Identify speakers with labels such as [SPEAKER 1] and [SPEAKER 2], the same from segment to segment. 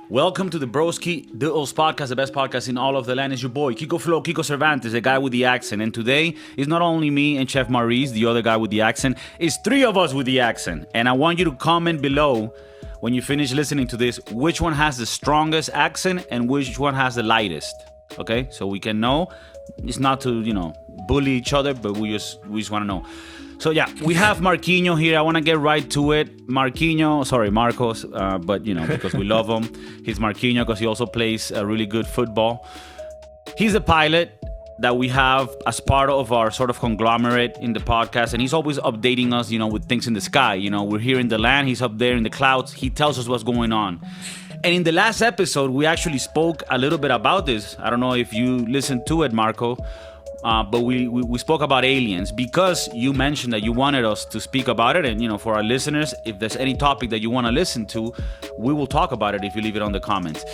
[SPEAKER 1] Welcome to the Broski Diddles podcast, the best podcast in all of the land. Is your boy Kiko Flo, Kiko Cervantes, the guy with the accent. And today is not only me and Chef Maurice, the other guy with the accent. It's three of us with the accent. And I want you to comment below when you finish listening to this which one has the strongest accent and which one has the lightest. Okay, so we can know. It's not to bully each other, but we just want to know. So yeah, we have Marquinhos here. I want to get right to it. Marcos, but because we love him. He's Marquinhos because he also plays really good football. He's a pilot that we have as part of our sort of conglomerate in the podcast, and he's always updating us, with things in the sky. We're here in the land, he's up there in the clouds. He tells us what's going on. And in the last episode, we actually spoke a little bit about this. I don't know if you listened to it, Marco. But we spoke about aliens because you mentioned that you wanted us to speak about it. And, for our listeners, if there's any topic that you want to listen to, we will talk about it if you leave it on the comments.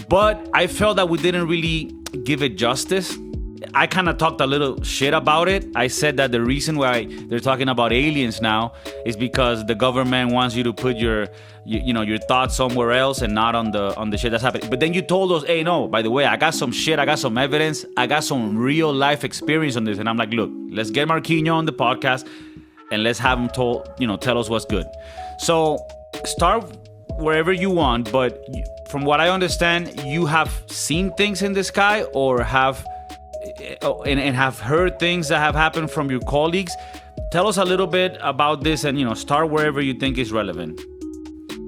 [SPEAKER 1] But I felt that we didn't really give it justice. I kind of talked a little shit about it. I said that the reason why they're talking about aliens now is because the government wants you to put your thoughts somewhere else and not on the shit that's happening. But then you told us, hey, no, by the way, I got some shit, I got some evidence, I got some real life experience on this. And I'm like, look, let's get Marquinhos on the podcast and let's have him tell us what's good. So start wherever you want, but from what I understand, you have seen things in the sky or have heard things that have happened from your colleagues. Tell us a little bit about this and start wherever you think is relevant.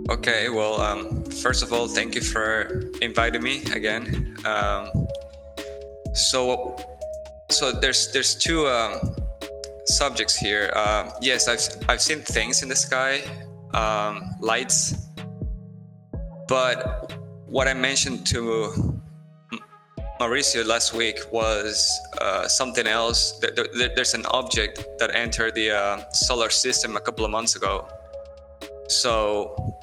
[SPEAKER 2] Okay, well, first of all, thank you for inviting me again. So there's two subjects here. Yes, I've seen things in the sky, lights, but what I mentioned to Mauricio last week was something else. There's an object that entered the solar system a couple of months ago. So,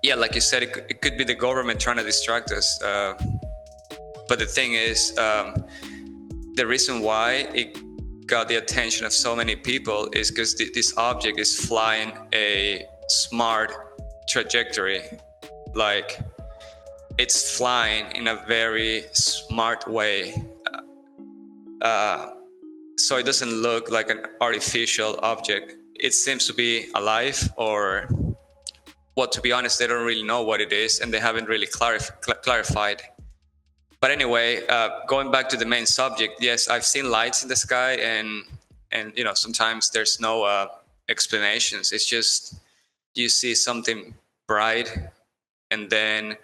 [SPEAKER 2] yeah, like you said, it could be the government trying to distract us. But the thing is, the reason why it got the attention of so many people is because this object is flying a smart trajectory. Like, it's flying in a very smart way. So it doesn't look like an artificial object. It seems to be alive, or, well, to be honest, they don't really know what it is, and they haven't really clarified. But anyway, going back to the main subject, yes, I've seen lights in the sky, and sometimes there's no explanations. It's just you see something bright, and then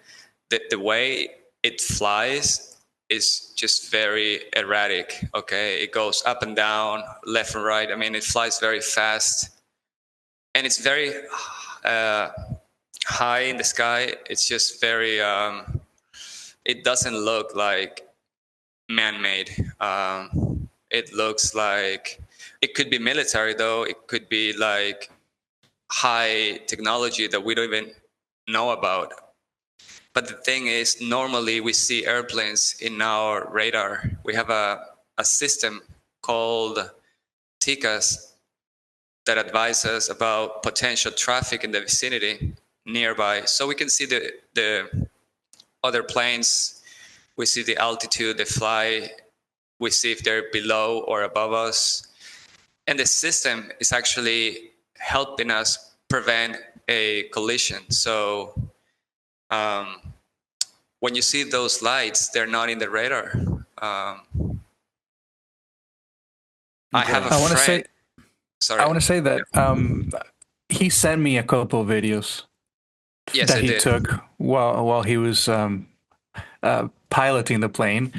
[SPEAKER 2] the way it flies is just very erratic. Okay, it goes up and down, left and right. I mean, it flies very fast, and it's very high in the sky. It's just very it doesn't look like man-made. It looks like it could be military, though. It could be like high technology that we don't even know about. But the thing is, normally we see airplanes in our radar. We have a system called TICAS that advises about potential traffic in the vicinity nearby. So we can see the other planes. We see the altitude they fly. We see if they're below or above us. And the system is actually helping us prevent a collision. So when you see those lights, they're not in the radar. I have a friend.
[SPEAKER 3] I want to say that he sent me a couple of videos that he took while he was piloting the plane.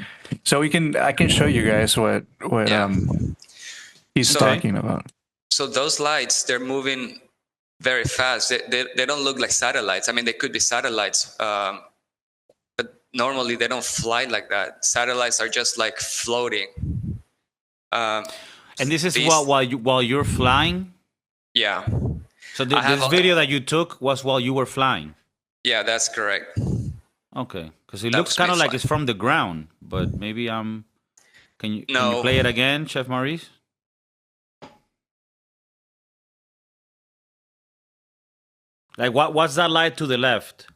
[SPEAKER 3] So I can show you guys what he's talking about.
[SPEAKER 2] So those lights, they're moving very fast. They don't look like satellites. I mean, they could be satellites, but normally they don't fly like that. Satellites are just like floating.
[SPEAKER 1] And this is while you're flying?
[SPEAKER 2] Yeah.
[SPEAKER 1] So this video that you took was while you were flying?
[SPEAKER 2] Yeah, that's correct.
[SPEAKER 1] Okay. Because it looks kind of like it's from the ground, but maybe Can you play it again, Chef Maurice? Like what's that light to the left?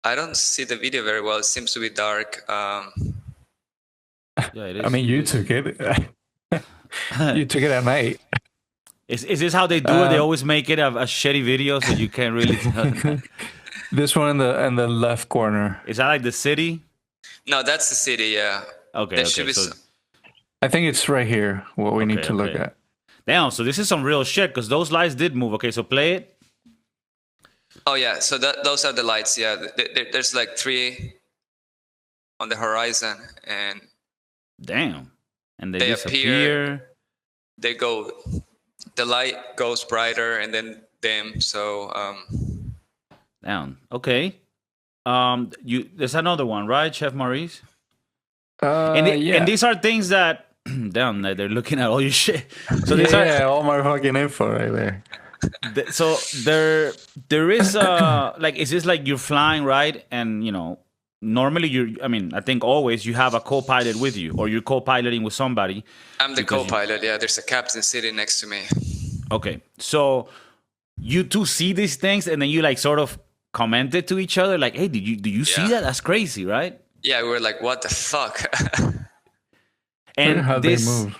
[SPEAKER 2] I don't see the video very well. It seems to be dark.
[SPEAKER 1] Yeah, it is.
[SPEAKER 3] I mean, you took it. You took it at night.
[SPEAKER 1] Is this how they do it? They always make it a shitty video, so you can't really tell.
[SPEAKER 3] This one in the left corner.
[SPEAKER 1] Is that like the city?
[SPEAKER 2] No, that's the city. Yeah.
[SPEAKER 1] Okay.
[SPEAKER 2] There
[SPEAKER 1] Okay.
[SPEAKER 2] should be
[SPEAKER 1] So,
[SPEAKER 3] I think it's right here. What we need to look
[SPEAKER 1] okay.
[SPEAKER 3] at.
[SPEAKER 1] Damn. So this is some real shit because those lights did move. Okay. So play it.
[SPEAKER 2] Oh yeah. So those are the lights. Yeah. There's like 3 on the horizon, and
[SPEAKER 1] Damn. And they
[SPEAKER 2] they
[SPEAKER 1] disappear.
[SPEAKER 2] they go. The light goes brighter and then dim. So
[SPEAKER 1] Down. Okay. There's another one, right, Chef Maurice?
[SPEAKER 3] Yeah.
[SPEAKER 1] And these are things that damn, they're looking at all your shit. So these
[SPEAKER 3] yeah, all my fucking info right there.
[SPEAKER 1] so there is like, is this like you're flying, right? And you know, normally I think always you have a co-pilot with you, or you're co-piloting with somebody.
[SPEAKER 2] I'm the co-pilot. Yeah, there's a captain sitting next to me.
[SPEAKER 1] Okay, so you two see these things, and then you like sort of comment it to each other, like, "Hey, do you see that? That's crazy, right?"
[SPEAKER 2] Yeah, we were like, "What the fuck?"
[SPEAKER 1] And
[SPEAKER 3] how they move.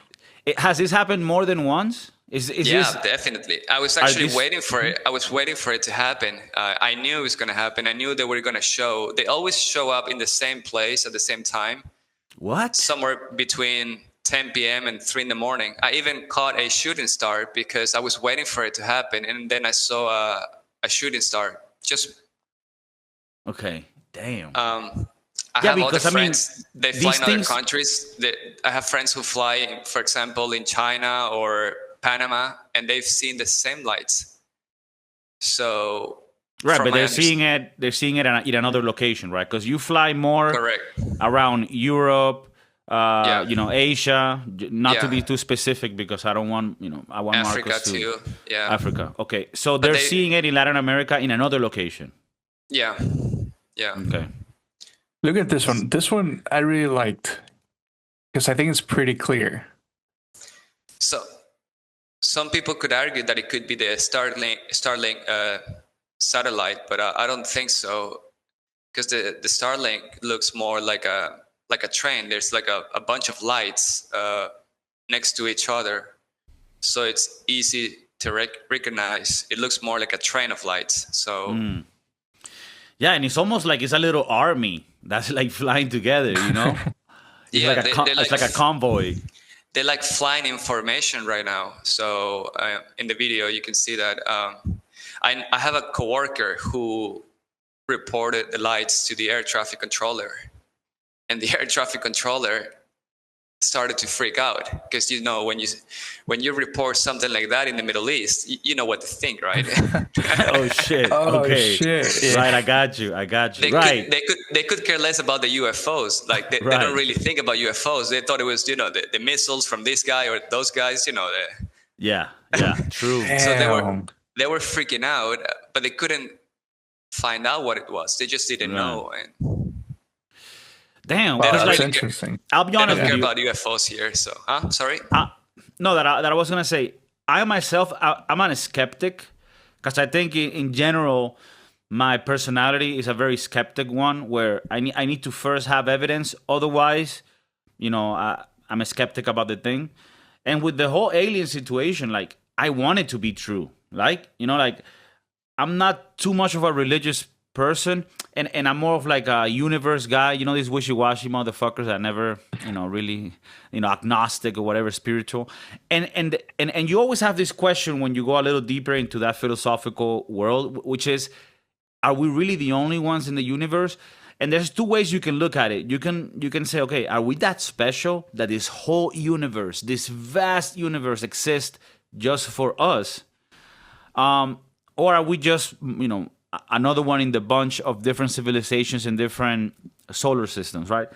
[SPEAKER 1] Has this happened more than once? Is this...
[SPEAKER 2] Definitely. I was actually waiting for it. I was waiting for it to happen. I knew it was going to happen. I knew they were going to show. They always show up in the same place at the same time.
[SPEAKER 1] What?
[SPEAKER 2] Somewhere between 10 p.m. and 3 in the morning. I even caught a shooting star because I was waiting for it to happen. And then I saw a shooting star. Just...
[SPEAKER 1] Okay. Damn.
[SPEAKER 2] I have other friends. They fly in other countries. I have friends who fly, for example, in China or Panama, and they've seen the same lights. So
[SPEAKER 1] right, but they're seeing it in another location, right? Because you fly more around Europe, Asia. Not to be too specific, because I don't want, I want
[SPEAKER 2] Africa
[SPEAKER 1] Marcos
[SPEAKER 2] too. Yeah,
[SPEAKER 1] Africa. Okay, so they're seeing it in Latin America in another location.
[SPEAKER 2] Yeah.
[SPEAKER 1] Okay.
[SPEAKER 3] Look at this one. This one I really liked because I think it's pretty clear.
[SPEAKER 2] So some people could argue that it could be the Starlink satellite, but I don't think so, because the Starlink looks more like a train. There's like a bunch of lights next to each other, so it's easy to recognize. It looks more like a train of lights. So
[SPEAKER 1] yeah, and it's almost like it's a little army that's like flying together, It's it's like a convoy.
[SPEAKER 2] They're like flying in formation right now. So in the video, you can see that. I have a coworker who reported the lights to the air traffic controller, and the air traffic controller started to freak out, because when you report something like that in the Middle East, you know what to think, right?
[SPEAKER 1] Oh shit! Okay,
[SPEAKER 3] shit. Yeah.
[SPEAKER 1] Right, I got you.
[SPEAKER 2] They could care less about the UFOs. Like they don't really think about UFOs. They thought it was the missiles from this guy or those guys.
[SPEAKER 1] Yeah, true.
[SPEAKER 2] So they were freaking out, but they couldn't find out what it was. They just didn't know. And
[SPEAKER 1] damn,
[SPEAKER 3] wow, that's
[SPEAKER 1] like,
[SPEAKER 3] interesting.
[SPEAKER 1] I'll be honest
[SPEAKER 2] with you.
[SPEAKER 1] They
[SPEAKER 2] don't care about UFOs here, so sorry.
[SPEAKER 1] No, that I was gonna say. I myself, I'm a skeptic, because I think in general, my personality is a very skeptic one, where I need to first have evidence. Otherwise, I'm a skeptic about the thing. And with the whole alien situation, like, I want it to be true. Like, I'm not too much of a religious person, and I'm more of like a universe guy. These wishy-washy motherfuckers that never, really, agnostic or whatever, spiritual. And you always have this question when you go a little deeper into that philosophical world, which is, are we really the only ones in the universe? And there's two ways you can look at it. You can say, okay, are we that special that this whole universe, this vast universe, exists just for us? Or are we just, another one in the bunch of different civilizations and different solar systems, right?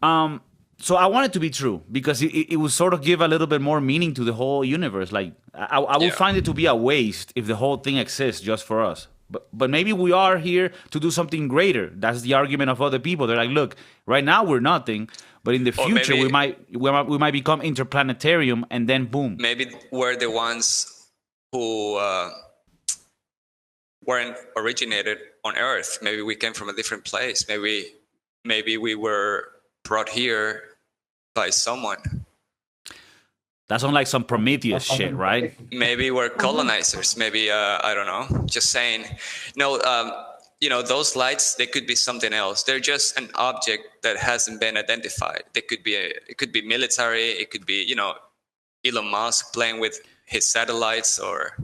[SPEAKER 1] So I want it to be true, because it would sort of give a little bit more meaning to the whole universe. Like, I would find it to be a waste if the whole thing exists just for us. But maybe we are here to do something greater. That's the argument of other people. They're like, look, right now we're nothing, but in the future we might become interplanetarium, and then boom.
[SPEAKER 2] Maybe we're the ones who weren't originated on Earth. Maybe we came from a different place. Maybe we were brought here by someone.
[SPEAKER 1] That sounds like some Prometheus shit, right?
[SPEAKER 2] Maybe we're colonizers. Maybe I don't know. Just saying. No, those lights, they could be something else. They're just an object that hasn't been identified. It could be military. It could be Elon Musk playing with his satellites or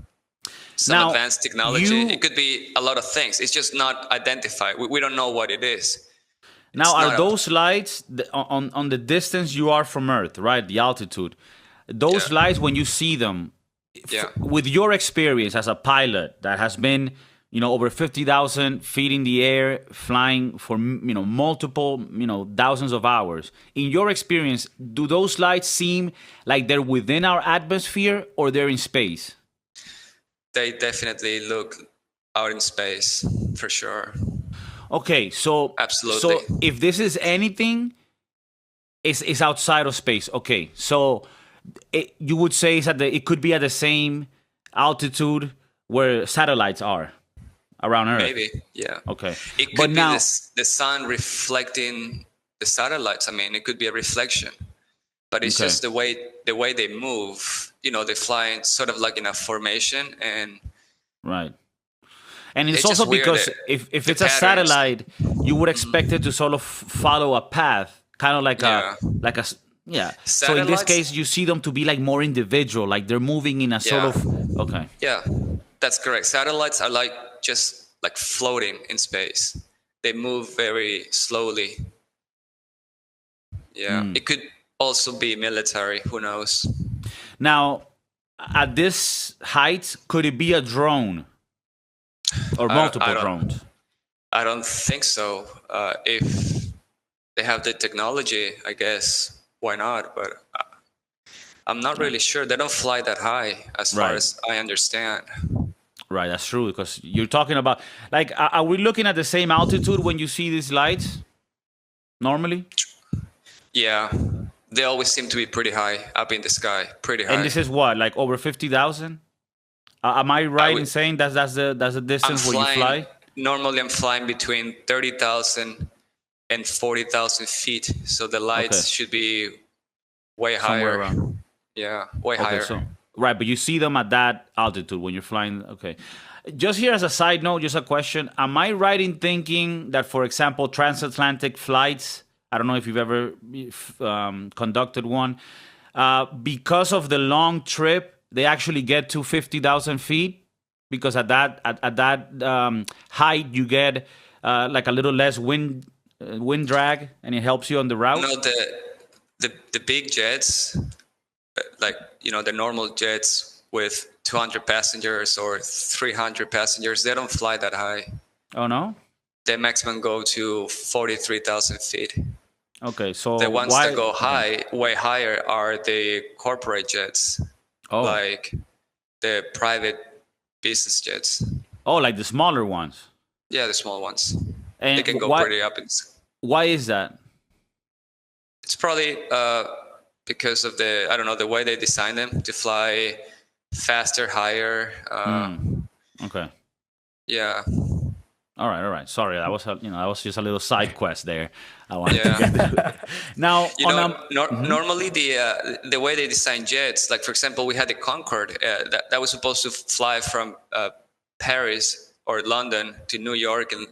[SPEAKER 2] some advanced technology. It could be a lot of things. It's just not identified. We don't know what it is.
[SPEAKER 1] Now, are those lights on the distance you are from Earth, right? The altitude. Those lights, when you see them, with your experience as a pilot that has been, over 50,000 feet in the air, flying for, multiple, thousands of hours. In your experience, do those lights seem like they're within our atmosphere or they're in space?
[SPEAKER 2] They definitely look out in space, for sure.
[SPEAKER 1] Okay, so
[SPEAKER 2] absolutely.
[SPEAKER 1] So if this is anything, it's outside of space. Okay, so you would say it could be at the same altitude where satellites are around Earth.
[SPEAKER 2] Maybe, yeah.
[SPEAKER 1] Okay,
[SPEAKER 2] it could be the sun reflecting the satellites. I mean, it could be a reflection, but it's just the way they move. They fly in sort of like in a formation, and
[SPEAKER 1] right. And it's also because if it's a satellite, you would expect it to sort of follow a path, kind of like a. So in this case, you see them to be like more individual, like they're moving in a sort of. Okay.
[SPEAKER 2] Yeah, that's correct. Satellites are just like floating in space. They move very slowly. Yeah, it could also be military. Who knows?
[SPEAKER 1] Now, at this height, could it be a drone? Or multiple drones?
[SPEAKER 2] I don't think so. If they have the technology, I guess, why not? But I'm not really sure. They don't fly that high, as far as I understand.
[SPEAKER 1] Right, that's true. Because you're talking about, like, are we looking at the same altitude when you see these lights? Normally?
[SPEAKER 2] Yeah. They always seem to be pretty high, up in the sky. Pretty high.
[SPEAKER 1] And this is what, like over 50,000? Am I right in saying that's the distance where you fly?
[SPEAKER 2] Normally, I'm flying between 30,000 and 40,000 feet. So the lights should be way higher.
[SPEAKER 1] Around.
[SPEAKER 2] Yeah, way higher.
[SPEAKER 1] Right, but you see them at that altitude when you're flying. Okay. Just here as a side note, just a question. Am I right in thinking that, for example, transatlantic flights, I don't know if you've ever conducted one, because of the long trip, they actually get to 50,000 feet because at that height you get like a little less wind drag, and it helps you on the route.
[SPEAKER 2] No, the big jets, like the normal jets with 200 passengers or 300 passengers, they don't fly that high.
[SPEAKER 1] Oh no?
[SPEAKER 2] They maximum go to 43,000 feet.
[SPEAKER 1] Okay, so
[SPEAKER 2] the ones that go way higher, are the corporate jets. Like the private business jets. Oh,
[SPEAKER 1] like the smaller ones?
[SPEAKER 2] Yeah, the small ones.
[SPEAKER 1] And
[SPEAKER 2] they can go pretty up.
[SPEAKER 1] Why is that?
[SPEAKER 2] It's probably because of the way they design them to fly faster, higher.
[SPEAKER 1] Okay.
[SPEAKER 2] Yeah.
[SPEAKER 1] All right. Sorry, that was just a little side quest there. I wanted to get to. Now,
[SPEAKER 2] normally the way they design jets, like for example, we had the Concorde that was supposed to fly from Paris or London to New York in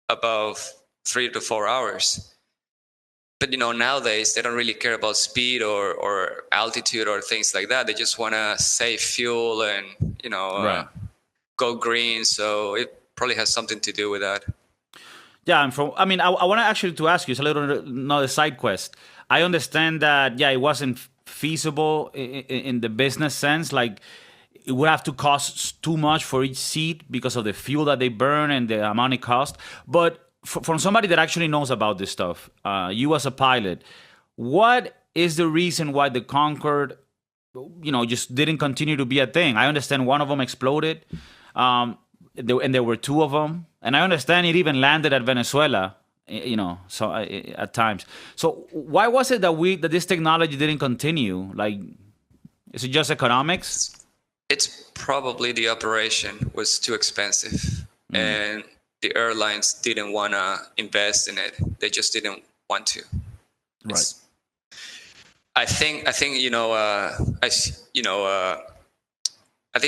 [SPEAKER 2] about 3 to 4 hours. But nowadays they don't really care about speed or altitude or things like that. They just want to save fuel and go green. So it probably has something to do with that.
[SPEAKER 1] Yeah, I want to actually to ask you, it's a little another side quest. I understand that, it wasn't feasible in the business sense. Like, it would have to cost too much for each seat because of the fuel that they burn and the amount it costs. But from somebody that actually knows about this stuff, you as a pilot, what is the reason why the Concorde, just didn't continue to be a thing? I understand one of them exploded. And there were two of them, and I understand it even landed at Venezuela, so at times. So why was it that this technology didn't continue? Like, is it just economics?
[SPEAKER 2] It's probably the operation was too expensive. and the airlines didn't want to invest in it. They just didn't want to.
[SPEAKER 1] Right.
[SPEAKER 2] I think I think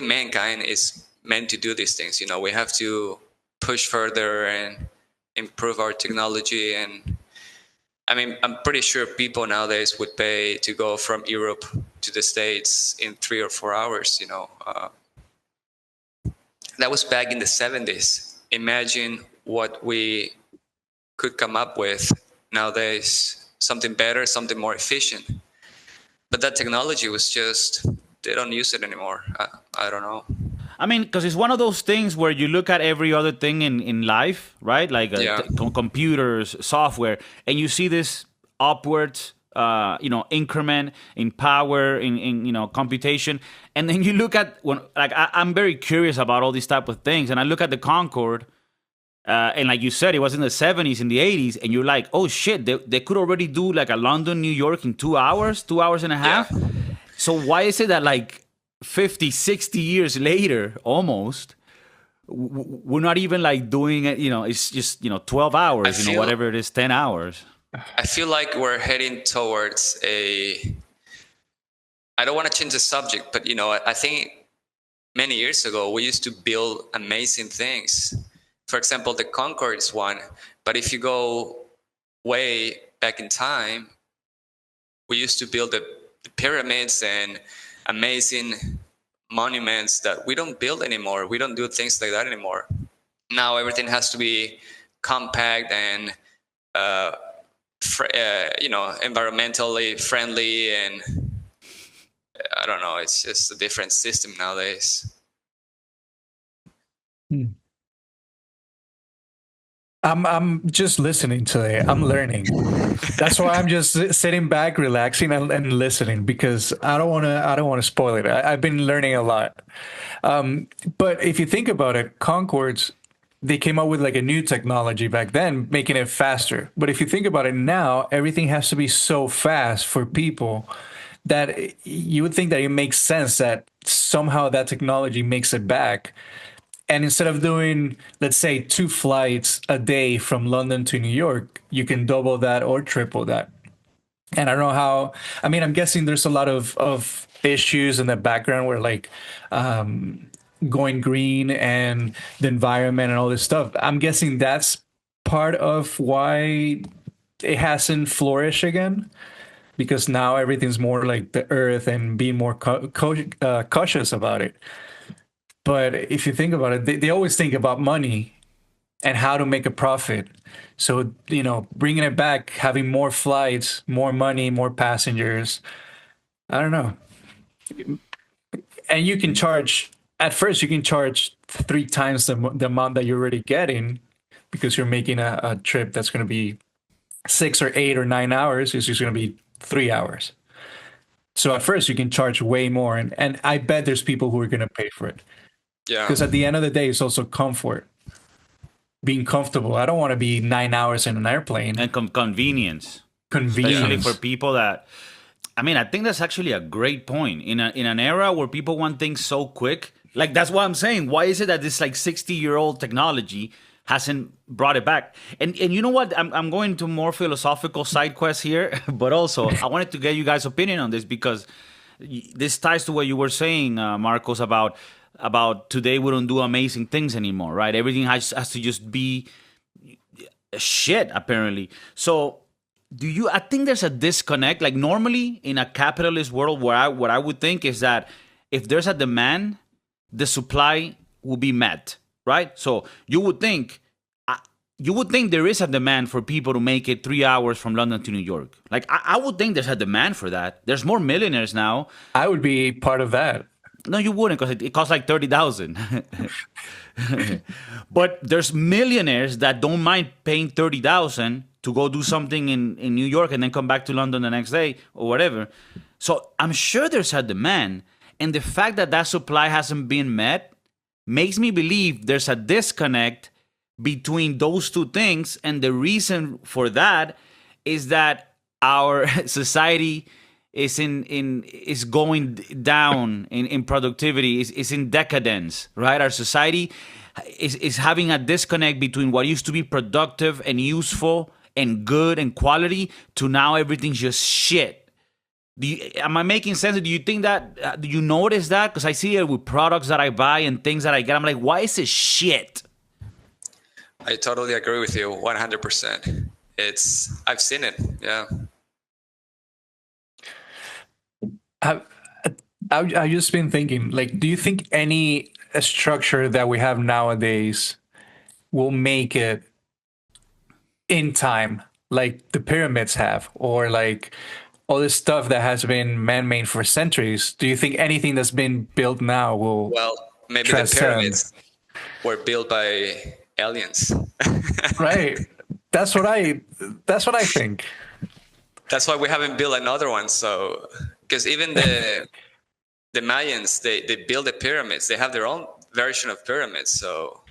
[SPEAKER 2] mankind is meant to do these things. We have to push further and improve our technology. And I mean, I'm pretty sure people nowadays would pay to go from Europe to the States in 3 or 4 hours. That was back in the 70s. Imagine what we could come up with nowadays. Something better, something more efficient. But that technology was just, they don't use it anymore. I don't know.
[SPEAKER 1] I mean, because it's one of those things where you look at every other thing in life, right? Like computers, software, and you see this upwards, increment in power, in computation, and then you look at I'm very curious about all these type of things, and I look at the Concorde, and like you said, it was in the 70s, in the 80s, and you're like, oh shit, they could already do like a London, New York in 2 hours, 2 hours and a half. Yeah. So why is it that like 50, 60 years later, almost, we're not even like doing it, it's just, 12 hours, whatever it is, 10 hours.
[SPEAKER 2] I feel like we're heading towards I don't want to change the subject, but, I think many years ago, we used to build amazing things. For example, the Concorde is one, but if you go way back in time, we used to build the pyramids and amazing monuments that we don't build anymore. We don't do things like that anymore. Now everything has to be compact and environmentally friendly, and I don't know, it's just a different system nowadays.
[SPEAKER 3] I'm just listening today. I'm learning. That's why I'm just sitting back, relaxing, and listening, because I don't want to spoil it. I've been learning a lot. But if you think about it, Concords, they came up with like a new technology back then, making it faster. But if you think about it now, everything has to be so fast for people that you would think that it makes sense that somehow that technology makes it back. And instead of doing, let's say, 2 flights a day from London to New York, you can double that or triple that. And I don't know how, I mean, I'm guessing there's a lot of issues in the background where like going green and the environment and all this stuff. I'm guessing that's part of why it hasn't flourished again, because now everything's more like the earth and being more cautious about it. But if you think about it, they always think about money and how to make a profit. So, bringing it back, having more flights, more money, more passengers, I don't know. And you can charge, at first you can charge 3 times the amount that you're already getting, because you're making a trip that's going to be 6 or 8 or 9 hours. It's just going to be 3 hours. So at first you can charge way more. And I bet there's people who are going to pay for it. Yeah. Because at the end of the day, it's also comfort. Being comfortable. I don't want to be 9 hours in an airplane.
[SPEAKER 1] And convenience. Especially for people that... I mean, I think that's actually a great point. In an era where people want things so quick, like that's what I'm saying. Why is it that this like 60-year-old technology hasn't brought it back? And you know what? I'm going to more philosophical side quests here, but also I wanted to get you guys' opinion on this, because this ties to what you were saying, Marcos, about today we don't do amazing things anymore, right? Everything has to just be shit, apparently. So I think there's a disconnect. Like normally in a capitalist world, what I would think is that if there's a demand, the supply will be met, right? So you would think there is a demand for people to make it 3 hours from London to New York. Like I would think there's a demand for that. There's more millionaires now.
[SPEAKER 3] I would be part of that.
[SPEAKER 1] No, you wouldn't, because it costs like $30,000. But there's millionaires that don't mind paying $30,000 to go do something in New York and then come back to London the next day or whatever. So I'm sure there's a demand. And the fact that supply hasn't been met makes me believe there's a disconnect between those two things. And the reason for that is that our society is going down in productivity, is in decadence, right? Our society is having a disconnect between what used to be productive and useful and good and quality to now everything's just shit. Am I making sense? Do you think that, do you notice that? Because I see it with products that I buy and things that I get. I'm like, why is it shit?
[SPEAKER 2] I totally agree with you 100%. I've seen it. Yeah.
[SPEAKER 3] I've just been thinking, like, do you think any structure that we have nowadays will make it in time, like the pyramids have, or like all this stuff that has been man-made for centuries? Do you think anything that's been built now will
[SPEAKER 2] Well, maybe the
[SPEAKER 3] transcend?
[SPEAKER 2] pyramids were built by aliens.
[SPEAKER 3] Right. That's what I think.
[SPEAKER 2] That's why we haven't built another one. So, because even the Mayans, they build the pyramids. They have their own version of pyramids. So,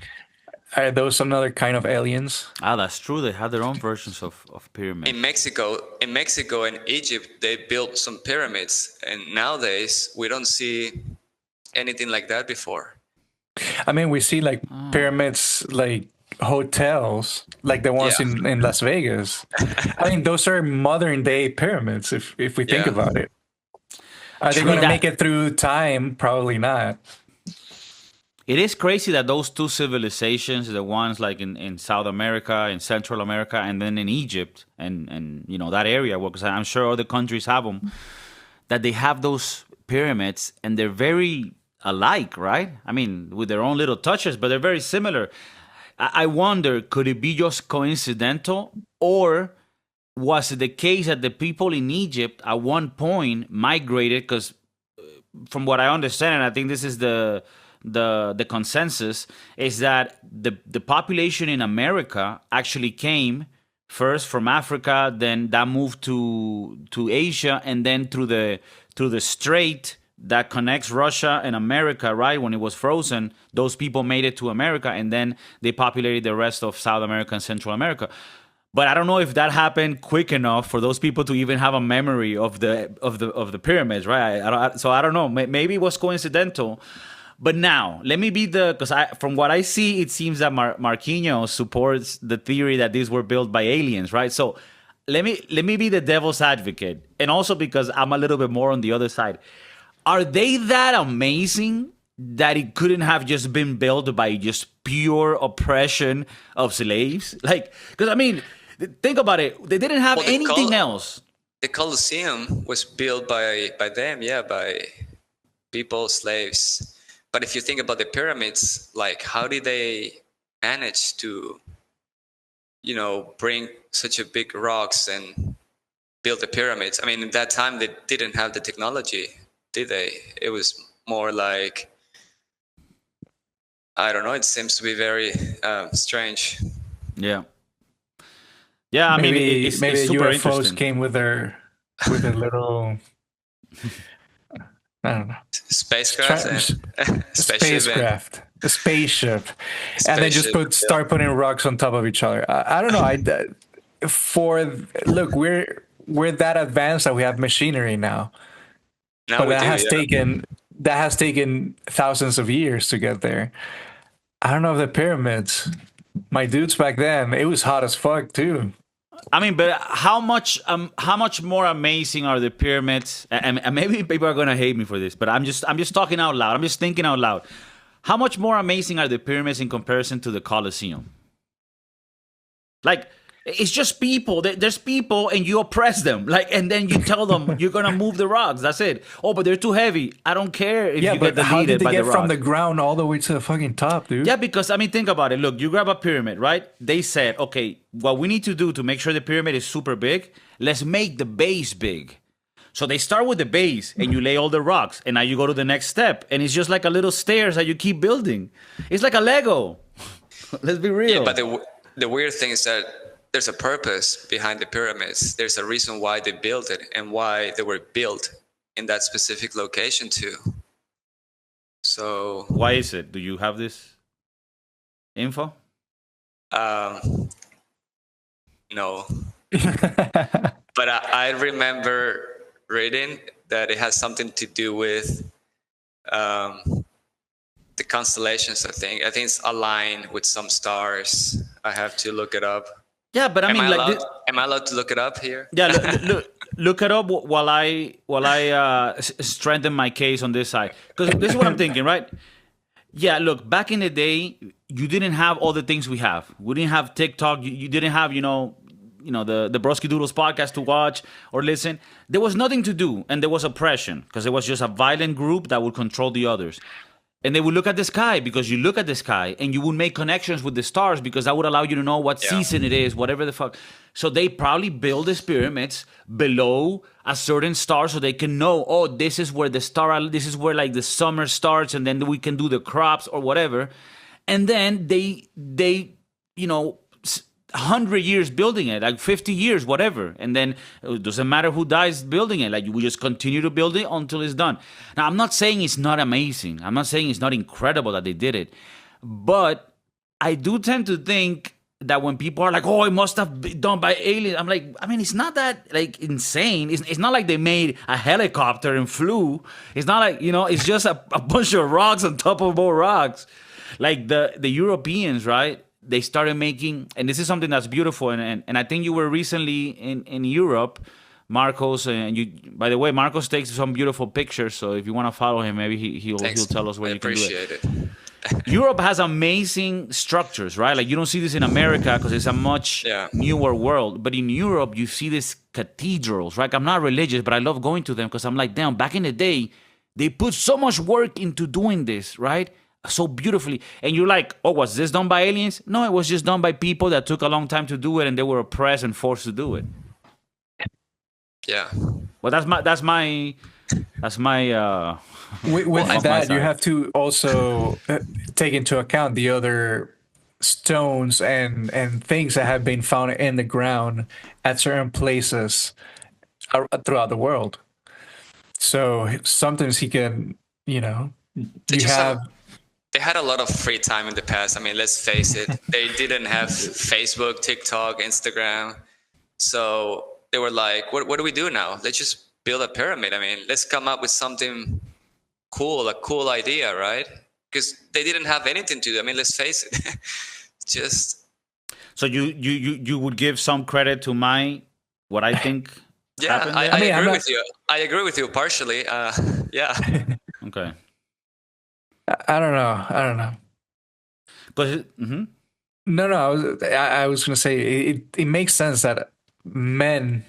[SPEAKER 3] Are those another kind of aliens?
[SPEAKER 1] Ah, that's true. They have their own versions of pyramids.
[SPEAKER 2] in Mexico and Egypt, they built some pyramids, and nowadays we don't see anything like that before.
[SPEAKER 3] I mean, we see like pyramids, like hotels, like the ones
[SPEAKER 2] Yeah.
[SPEAKER 3] in Las Vegas. I mean, those are modern day pyramids if we think
[SPEAKER 2] Yeah.
[SPEAKER 3] about it. Are they
[SPEAKER 1] True
[SPEAKER 3] going to
[SPEAKER 1] that.
[SPEAKER 3] make it through time? Probably not.
[SPEAKER 1] It is crazy that those two civilizations, the ones like in South America, in Central America, and then in Egypt, and you know that area, because I'm sure other countries have them, that they have those pyramids, and they're very alike, right? I mean, with their own little touches, but they're very similar. I wonder, could it be just coincidental, or was it the case that the people in Egypt at one point migrated? Because from what I understand, and I think this is the consensus, is that the population in America actually came first from Africa, then that moved to Asia, and then through the strait that connects Russia and America, right? When it was frozen, those people made it to America, and then they populated the rest of South America and Central America. But I don't know if that happened quick enough for those people to even have a memory of the pyramids, right? So I don't know. Maybe it was coincidental. But now, let me be because from what I see, it seems that Marquinhos supports the theory that these were built by aliens, right? So let me be the devil's advocate, and also because I'm a little bit more on the other side. Are they that amazing that it couldn't have just been built by just pure oppression of slaves? Like, because I mean, think about it. They didn't have
[SPEAKER 2] Well,
[SPEAKER 1] anything else.
[SPEAKER 2] The Colosseum was built by them, yeah, by people, slaves. But if you think about the pyramids, like how did they manage to, bring such a big rocks and build the pyramids? I mean, at that time they didn't have the technology, did they? It was more like, I don't know. It seems to be very strange.
[SPEAKER 1] Yeah. Yeah, I mean, it's super
[SPEAKER 3] UFOs
[SPEAKER 1] interesting.
[SPEAKER 3] came with a little, I don't know,
[SPEAKER 2] Spacecraft and
[SPEAKER 3] spacecraft, a spaceship, and then just start putting rocks on top of each other. I don't know. Look, we're that advanced that we have machinery now, but that has taken thousands of years to get there. I don't know if the pyramids, my dudes back then, it was hot as fuck too.
[SPEAKER 1] I mean, but how much more amazing are the pyramids? And maybe people are gonna hate me for this, but I'm just talking out loud. I'm just thinking out loud. How much more amazing are the pyramids in comparison to the Colosseum? Like, it's just people. There's people, and you oppress them. Like, and then you tell them you're gonna move the rocks. That's it. Oh, but they're too heavy. I don't care if you get deleted by the rocks.
[SPEAKER 3] How did they get from the ground all the way to the fucking top, dude?
[SPEAKER 1] Yeah, because I mean, think about it. Look, you grab a pyramid, right? They said, okay, what we need to do to make sure the pyramid is super big, let's make the base big. So they start with the base, and you lay all the rocks, and now you go to the next step, and it's just like a little stairs that you keep building. It's like a Lego. Let's be real.
[SPEAKER 2] Yeah, but the weird thing is that there's a purpose behind the pyramids. There's a reason why they built it and why they were built in that specific location too. So
[SPEAKER 1] why is it? Do you have this info?
[SPEAKER 2] No. But I remember reading that it has something to do with the constellations. I think it's aligned with some stars. I have to look it up.
[SPEAKER 1] Yeah, but I
[SPEAKER 2] Am
[SPEAKER 1] mean,
[SPEAKER 2] I
[SPEAKER 1] like,
[SPEAKER 2] allowed? Am I allowed to look it up here?
[SPEAKER 1] yeah, look it up while I strengthen my case on this side, because this is what I'm thinking, right? Yeah, look, back in the day, you didn't have all the things we have. We didn't have TikTok. You didn't have, the Broski Doodles podcast to watch or listen. There was nothing to do, and there was oppression because it was just a violent group that would control the others. And they would look at the sky because you look at the sky, and you would make connections with the stars because that would allow you to know what season it is, whatever the fuck. So they probably build these pyramids below a certain star so they can know, oh, this is where this is where like the summer starts, and then we can do the crops or whatever. And then they 100 years building it, like 50 years, whatever. And then it doesn't matter who dies building it. Like, we just continue to build it until it's done. Now, I'm not saying it's not amazing. I'm not saying it's not incredible that they did it. But I do tend to think that when people are like, oh, it must have been done by aliens. I'm like, I mean, it's not that like insane. It's not like they made a helicopter and flew. It's not like, it's just a bunch of rocks on top of more rocks. Like the Europeans, right? They started making, and this is something that's beautiful, and I think you were recently in Europe, Marcos, and by the way, Marcos takes some beautiful pictures, so if you want to follow him, maybe he'll tell us where you can do it.
[SPEAKER 2] I appreciate it.
[SPEAKER 1] Europe has amazing structures, right? Like, you don't see this in America because it's a much newer world, but in Europe, you see these cathedrals, right? I'm not religious, but I love going to them because I'm like, damn, back in the day, they put so much work into doing this, right? So beautifully. And you're like, oh, was this done by aliens? No, it was just done by people that took a long time to do it, and they were oppressed and forced to do it.
[SPEAKER 2] Yeah.
[SPEAKER 1] Well, that's my
[SPEAKER 3] with that, you have to also take into account the other stones and things that have been found in the ground at certain places throughout the world. So sometimes he can,
[SPEAKER 2] they had a lot of free time in the past. I mean, let's face it. They didn't have Facebook, TikTok, Instagram. So they were like, what do we do now? Let's just build a pyramid. I mean, let's come up with something cool, a cool idea, right? Because they didn't have anything to do. I mean, let's face it. Just.
[SPEAKER 1] So you would give some credit to what I think happened there?
[SPEAKER 2] I agree with you. I agree with you partially. Yeah.
[SPEAKER 1] Okay.
[SPEAKER 3] I don't know. No, I was going to say it makes sense that men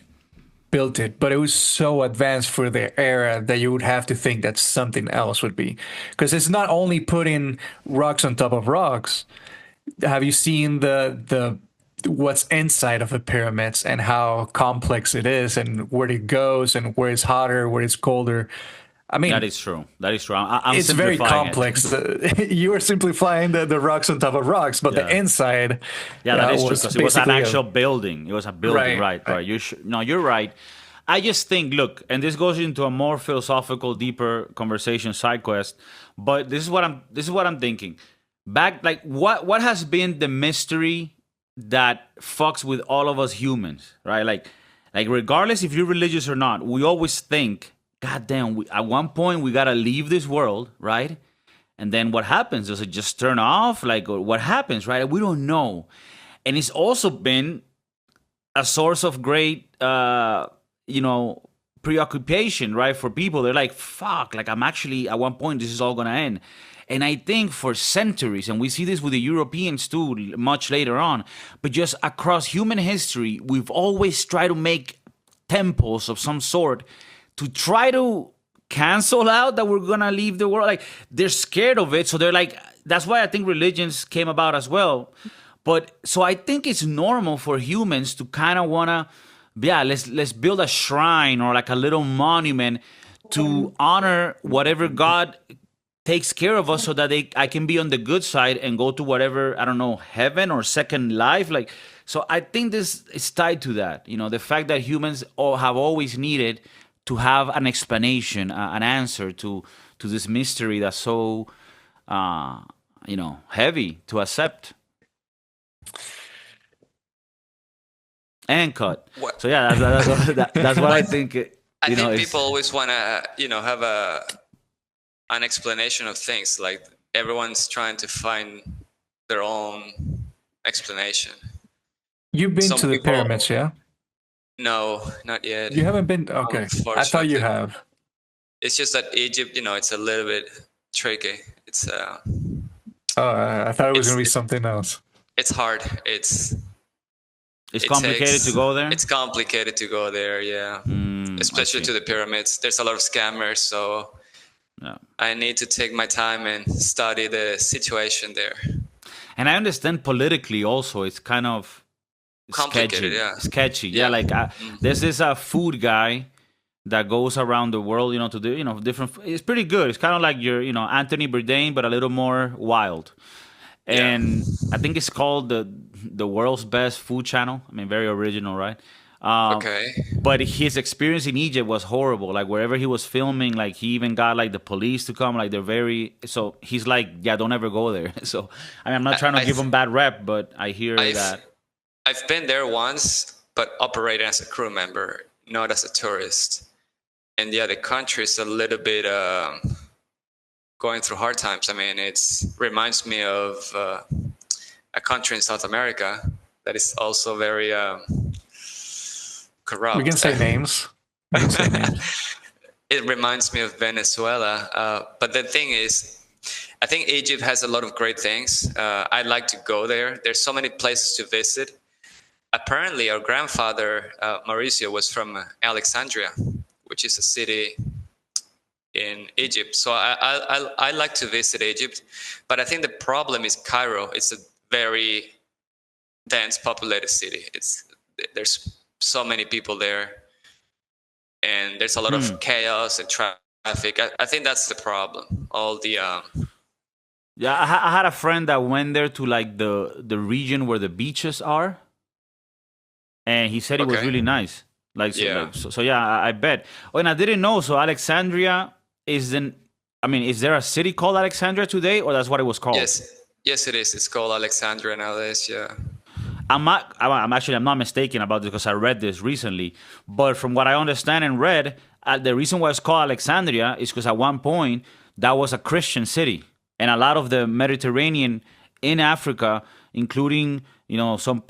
[SPEAKER 3] built it, but it was so advanced for their era that you would have to think that something else would be. Because it's not only putting rocks on top of rocks. Have you seen the what's inside of the pyramids and how complex it is, and where it goes, and where it's hotter, where it's colder? I mean,
[SPEAKER 1] that is true.
[SPEAKER 3] It's very complex. You are simplifying the rocks on top of rocks, but the inside.
[SPEAKER 1] Yeah, that is true, because it was an actual building. It was a building, right? You're right. I just think, look, and this goes into a more philosophical, deeper conversation, side quest. But this is what I'm thinking. Back, like, what has been the mystery that fucks with all of us humans, right? Like regardless if you're religious or not, we always think, God damn, at one point we gotta leave this world, right? And then what happens? Does it just turn off? Like, what happens, right? We don't know. And it's also been a source of great, preoccupation, right? For people, they're like, fuck, like, I'm actually, at one point, this is all gonna end. And I think for centuries, and we see this with the Europeans too, much later on, but just across human history, we've always tried to make temples of some sort to try to cancel out that we're gonna leave the world. Like, they're scared of it, so they're like, that's why I think religions came about as well. But so I think it's normal for humans to kind of wanna, let's build a shrine or like a little monument to honor whatever God takes care of us, so that I can be on the good side and go to whatever, I don't know, heaven or second life. Like, so I think this is tied to that. The fact that humans have always needed to have an explanation, an answer to this mystery that's so, heavy to accept. And cut.
[SPEAKER 2] What?
[SPEAKER 1] So yeah, that's what I think.
[SPEAKER 2] I
[SPEAKER 1] You know,
[SPEAKER 2] think
[SPEAKER 1] it's
[SPEAKER 2] people always want to, have an explanation of things. Like everyone's trying to find their own explanation.
[SPEAKER 3] You've been
[SPEAKER 2] Some
[SPEAKER 3] to the
[SPEAKER 2] people,
[SPEAKER 3] pyramids, yeah?
[SPEAKER 2] no, not yet.
[SPEAKER 3] You haven't been? Okay. I thought you
[SPEAKER 2] Unfortunately,
[SPEAKER 3] have.
[SPEAKER 2] it's just that Egypt, it's a little bit tricky.
[SPEAKER 3] Oh, I thought it was going
[SPEAKER 2] It's
[SPEAKER 3] to be
[SPEAKER 2] it,
[SPEAKER 3] something else.
[SPEAKER 2] it's hard.
[SPEAKER 1] it's complicated to go there.
[SPEAKER 2] It's complicated to go there. Yeah,
[SPEAKER 1] I
[SPEAKER 2] especially
[SPEAKER 1] see.
[SPEAKER 2] to the pyramids. There's a lot of scammers, so
[SPEAKER 1] Yeah.
[SPEAKER 2] I need to take my time and study the situation there.
[SPEAKER 1] And I understand politically also it's kind of
[SPEAKER 2] Complicated,
[SPEAKER 1] sketchy.
[SPEAKER 2] yeah.
[SPEAKER 1] Sketchy. Yeah,
[SPEAKER 2] Yeah.
[SPEAKER 1] like there's this food guy that goes around the world, to do, different. It's pretty good. It's kind of like your, Anthony Bourdain, but a little more wild.
[SPEAKER 2] Yeah.
[SPEAKER 1] And I think it's called the world's best food channel. I mean, very original, right?
[SPEAKER 2] Okay.
[SPEAKER 1] But his experience in Egypt was horrible. Like wherever he was filming, like he even got like the police to come. Like they're very. So he's like, yeah, don't ever go there. So I mean, I'm not trying to give him bad rep, but I hear that.
[SPEAKER 2] I've been there once, but operating as a crew member, not as a tourist. And yeah, the country is a little bit going through hard times. I mean, it reminds me of a country in South America that is also very corrupt.
[SPEAKER 3] We can say names. We can say names.
[SPEAKER 2] It reminds me of Venezuela. But the thing is, I think Egypt has a lot of great things. I'd like to go there. There's so many places to visit. Apparently, our grandfather, Mauricio, was from Alexandria, which is a city in Egypt. So I like to visit Egypt. But I think the problem is Cairo. It's a very dense populated city. There's so many people there. And there's a lot of chaos and traffic. I think that's the problem. All the
[SPEAKER 1] Yeah, I had a friend that went there to like the region where the beaches are, and he said it was
[SPEAKER 2] Okay.
[SPEAKER 1] really nice.
[SPEAKER 2] Yeah.
[SPEAKER 1] So yeah, I bet. Oh, and I didn't know. So Alexandria isn't. I mean, is there a city called Alexandria today, or that's what it was called?
[SPEAKER 2] Yes, it is. It's called Alexandria nowadays. Yeah.
[SPEAKER 1] I'm not mistaken about this because I read this recently. But from what I understand and read, the reason why it's called Alexandria is because at one point that was a Christian city, and a lot of the Mediterranean in Africa, including some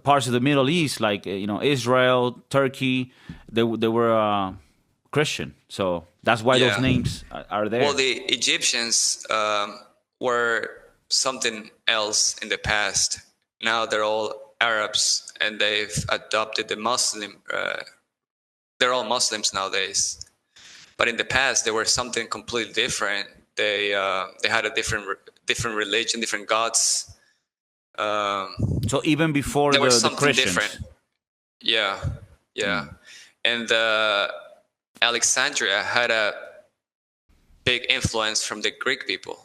[SPEAKER 1] parts of the Middle East, like Israel, Turkey, they were Christian. So that's why those names are there.
[SPEAKER 2] Well, the Egyptians were something else in the past. Now they're all Arabs, and they've adopted the Muslim. They're all Muslims nowadays, but in the past they were something completely different. They had a different religion, different gods.
[SPEAKER 1] So even before
[SPEAKER 2] there was
[SPEAKER 1] the
[SPEAKER 2] something
[SPEAKER 1] Christians.
[SPEAKER 2] different. Yeah. And Alexandria had a big influence from the Greek people.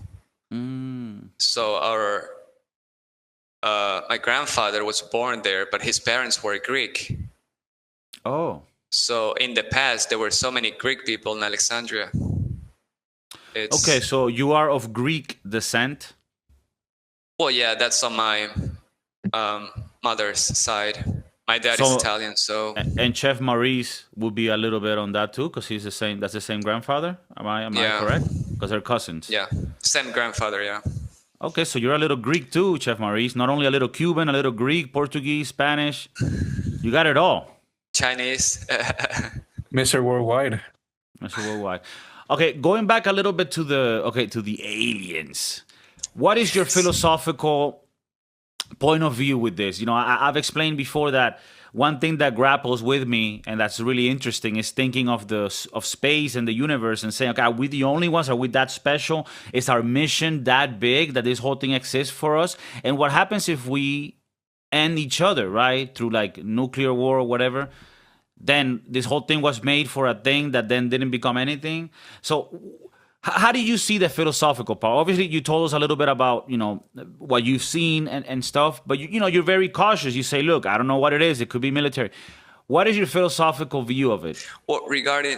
[SPEAKER 2] So my grandfather was born there, but his parents were Greek.
[SPEAKER 1] Oh.
[SPEAKER 2] So in the past, there were so many Greek people in Alexandria.
[SPEAKER 1] Okay, so you are of Greek descent?
[SPEAKER 2] Well, yeah, that's on my mother's side. My dad is Italian, so.
[SPEAKER 1] And Chef Maurice will be a little bit on that too, because he's the same. That's the same grandfather. Am I correct? Because they're cousins.
[SPEAKER 2] Yeah, same grandfather. Yeah.
[SPEAKER 1] Okay, so you're a little Greek too, Chef Maurice. Not only a little Cuban, a little Greek, Portuguese, Spanish. You got it all.
[SPEAKER 2] Chinese.
[SPEAKER 3] Mr. Worldwide.
[SPEAKER 1] Mr. Worldwide. Okay, going back a little bit to the aliens. What is your philosophical point of view with this? I've explained before that one thing that grapples with me and that's really interesting is thinking of space and the universe and saying, okay, are we the only ones? Are we that special? Is our mission that big that this whole thing exists for us? And what happens if we end each other, right? Through like nuclear war or whatever? Then this whole thing was made for a thing that then didn't become anything. So how do you see the philosophical part? Obviously, you told us a little bit about, what you've seen and stuff, but you're very cautious. You say, look, I don't know what it is. It could be military. What is your philosophical view of it?
[SPEAKER 2] Well, regarding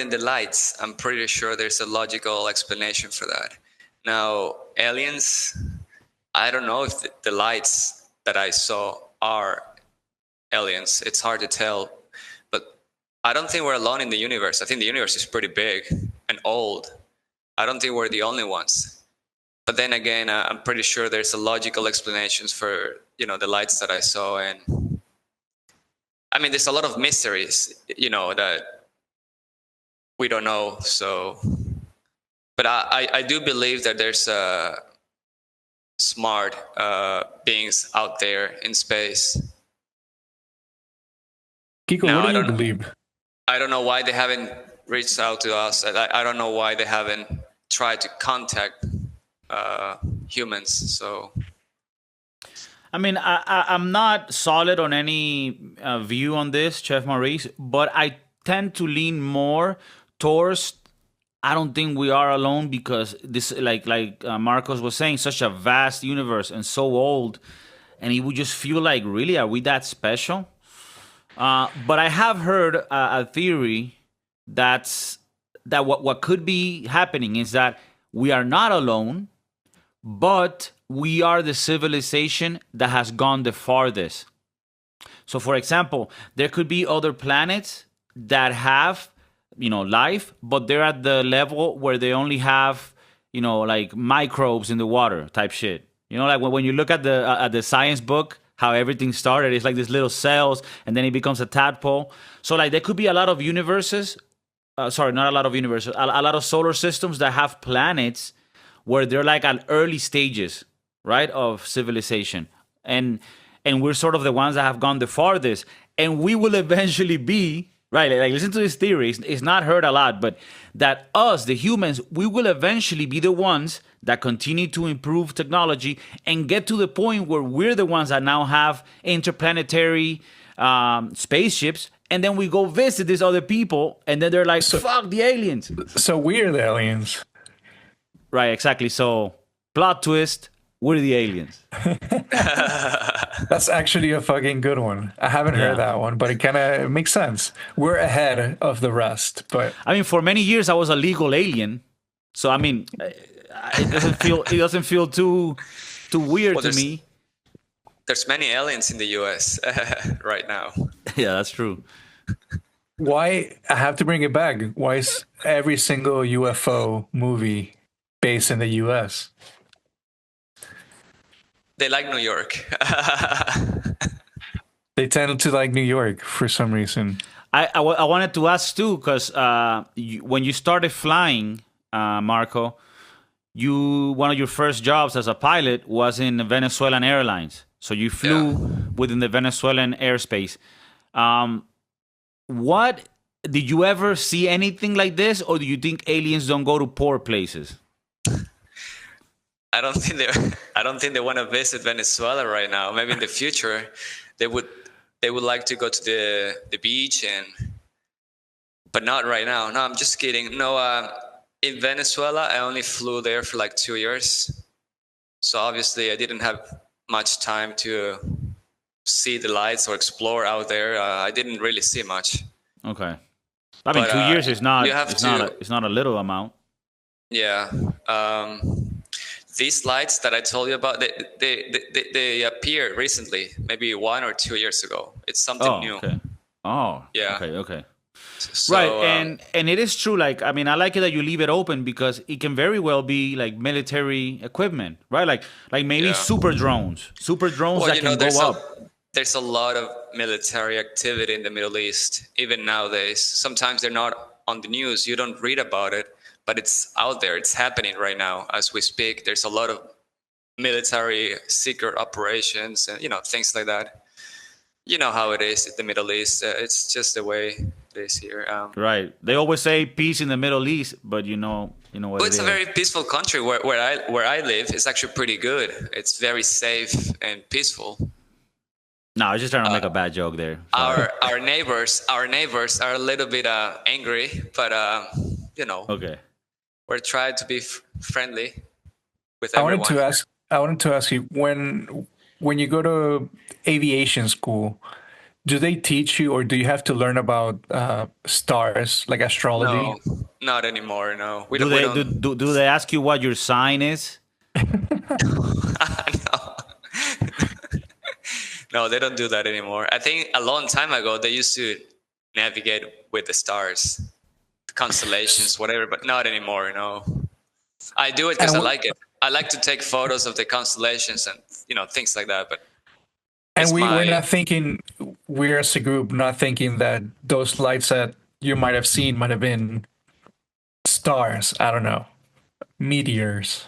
[SPEAKER 2] the lights, I'm pretty sure there's a logical explanation for that. Now, aliens, I don't know if the lights that I saw are aliens. It's hard to tell. But I don't think we're alone in the universe. I think the universe is pretty big and old. I don't think we're the only ones. But then again, I'm pretty sure there's a logical explanations for, the lights that I saw. And I mean, there's a lot of mysteries, that we don't know. So, but I do believe that there's smart beings out there in space.
[SPEAKER 3] Kiko,
[SPEAKER 2] Now,
[SPEAKER 3] what do you believe?
[SPEAKER 2] I don't know why they haven't reached out to us. I don't know why they haven't tried to contact humans. So,
[SPEAKER 1] I mean, I'm not solid on any view on this, Chef Maurice, but I tend to lean more towards. I don't think we are alone because this, like Marcos was saying, such a vast universe and so old, and it would just feel like, really, are we that special? But I have heard a theory that what could be happening is that we are not alone, but we are the civilization that has gone the farthest. So, for example, there could be other planets that have, life, but they're at the level where they only have, like microbes in the water type shit. Like when you look at the science book, how everything started, it's like these little cells, and then it becomes a tadpole. So, like, there could be a lot of universes. Sorry, not a lot of universes. A lot of solar systems that have planets where they're like at early stages, right, of civilization, and we're sort of the ones that have gone the farthest, and we will eventually be right. Like, listen to this theory. It's not heard a lot, but that us, the humans, we will eventually be the ones that continue to improve technology and get to the point where we're the ones that now have interplanetary spaceships. And then we go visit these other people, and then they're like, fuck the aliens.
[SPEAKER 3] So we're the aliens.
[SPEAKER 1] Right, exactly. So, plot twist, we're the aliens.
[SPEAKER 3] That's actually a fucking good one. I haven't heard that one, but it kind of makes sense. We're ahead of the rest. But
[SPEAKER 1] I mean, for many years, I was a legal alien. So, I mean, it doesn't feel too weird to me.
[SPEAKER 2] There's many aliens in the US right now.
[SPEAKER 1] Yeah, that's true.
[SPEAKER 3] Why, I have to bring it back. Why is every single UFO movie based in the US?
[SPEAKER 2] They like New York.
[SPEAKER 3] They tend to like New York for some reason.
[SPEAKER 1] I wanted to ask too, because when you started flying, Marco, one of your first jobs as a pilot was in Venezuelan Airlines. So you flew within the Venezuelan airspace. What did you ever see anything like this, or do you think aliens don't go to poor places?
[SPEAKER 2] I don't think they want to visit Venezuela right now. Maybe in the future, they would like to go to the beach but not right now. No, I'm just kidding. No, in Venezuela, I only flew there for like 2 years. So obviously I didn't have much time to see the lights or explore out there. I didn't really see much.
[SPEAKER 1] Okay. I mean, 2 years is not, it's not a little amount.
[SPEAKER 2] Yeah. These lights that I told you about, they appeared recently, maybe 1 or 2 years ago. It's something new.
[SPEAKER 1] Okay. Oh, yeah. Okay.
[SPEAKER 2] So,
[SPEAKER 1] right, and it is true. Like, I mean, I like it that you leave it open because it can very well be like military equipment, right? Like maybe super drones that can go up.
[SPEAKER 2] There's a lot of military activity in the Middle East, even nowadays. Sometimes they're not on the news. You don't read about it, but it's out there. It's happening right now as we speak. There's a lot of military secret operations and, things like that. You know how it is in the Middle East. It's just the way it is here.
[SPEAKER 1] Right. They always say peace in the Middle East, but you know what
[SPEAKER 2] it's a very peaceful country where I live. It's actually pretty good. It's very safe and peaceful.
[SPEAKER 1] No, I was just trying to make a bad joke there.
[SPEAKER 2] Our neighbors are a little bit angry, but
[SPEAKER 1] Okay.
[SPEAKER 2] We're trying to be friendly with everyone.
[SPEAKER 3] I wanted to ask you when you go to aviation school, do they teach you, or do you have to learn about stars, like astrology?
[SPEAKER 2] No, not anymore. No,
[SPEAKER 1] do they ask you what your sign is?
[SPEAKER 2] No, they don't do that anymore. I think a long time ago they used to navigate with the stars, the constellations, whatever, but not anymore. I do it because I like it. I like to take photos of the constellations and things like that. But
[SPEAKER 3] and we're not thinking, we're as a group not thinking that those lights that you might have seen might have been stars. I don't know, meteors.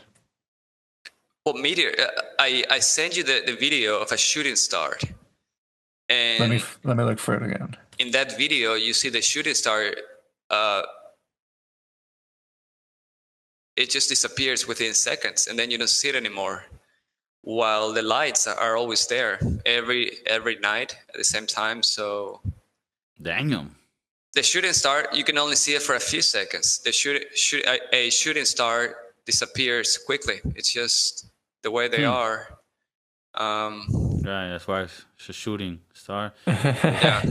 [SPEAKER 2] Well, meteor. I sent you the video of a shooting star, and
[SPEAKER 3] let me look for it again.
[SPEAKER 2] In that video, you see the shooting star. It just disappears within seconds, and then you don't see it anymore. While the lights are always there every night at the same time. So,
[SPEAKER 1] damn.
[SPEAKER 2] The shooting star, you can only see it for a few seconds. A shooting star disappears quickly. It's just the way they are.
[SPEAKER 1] Right, that's why it's a shooting star.
[SPEAKER 2] Yeah,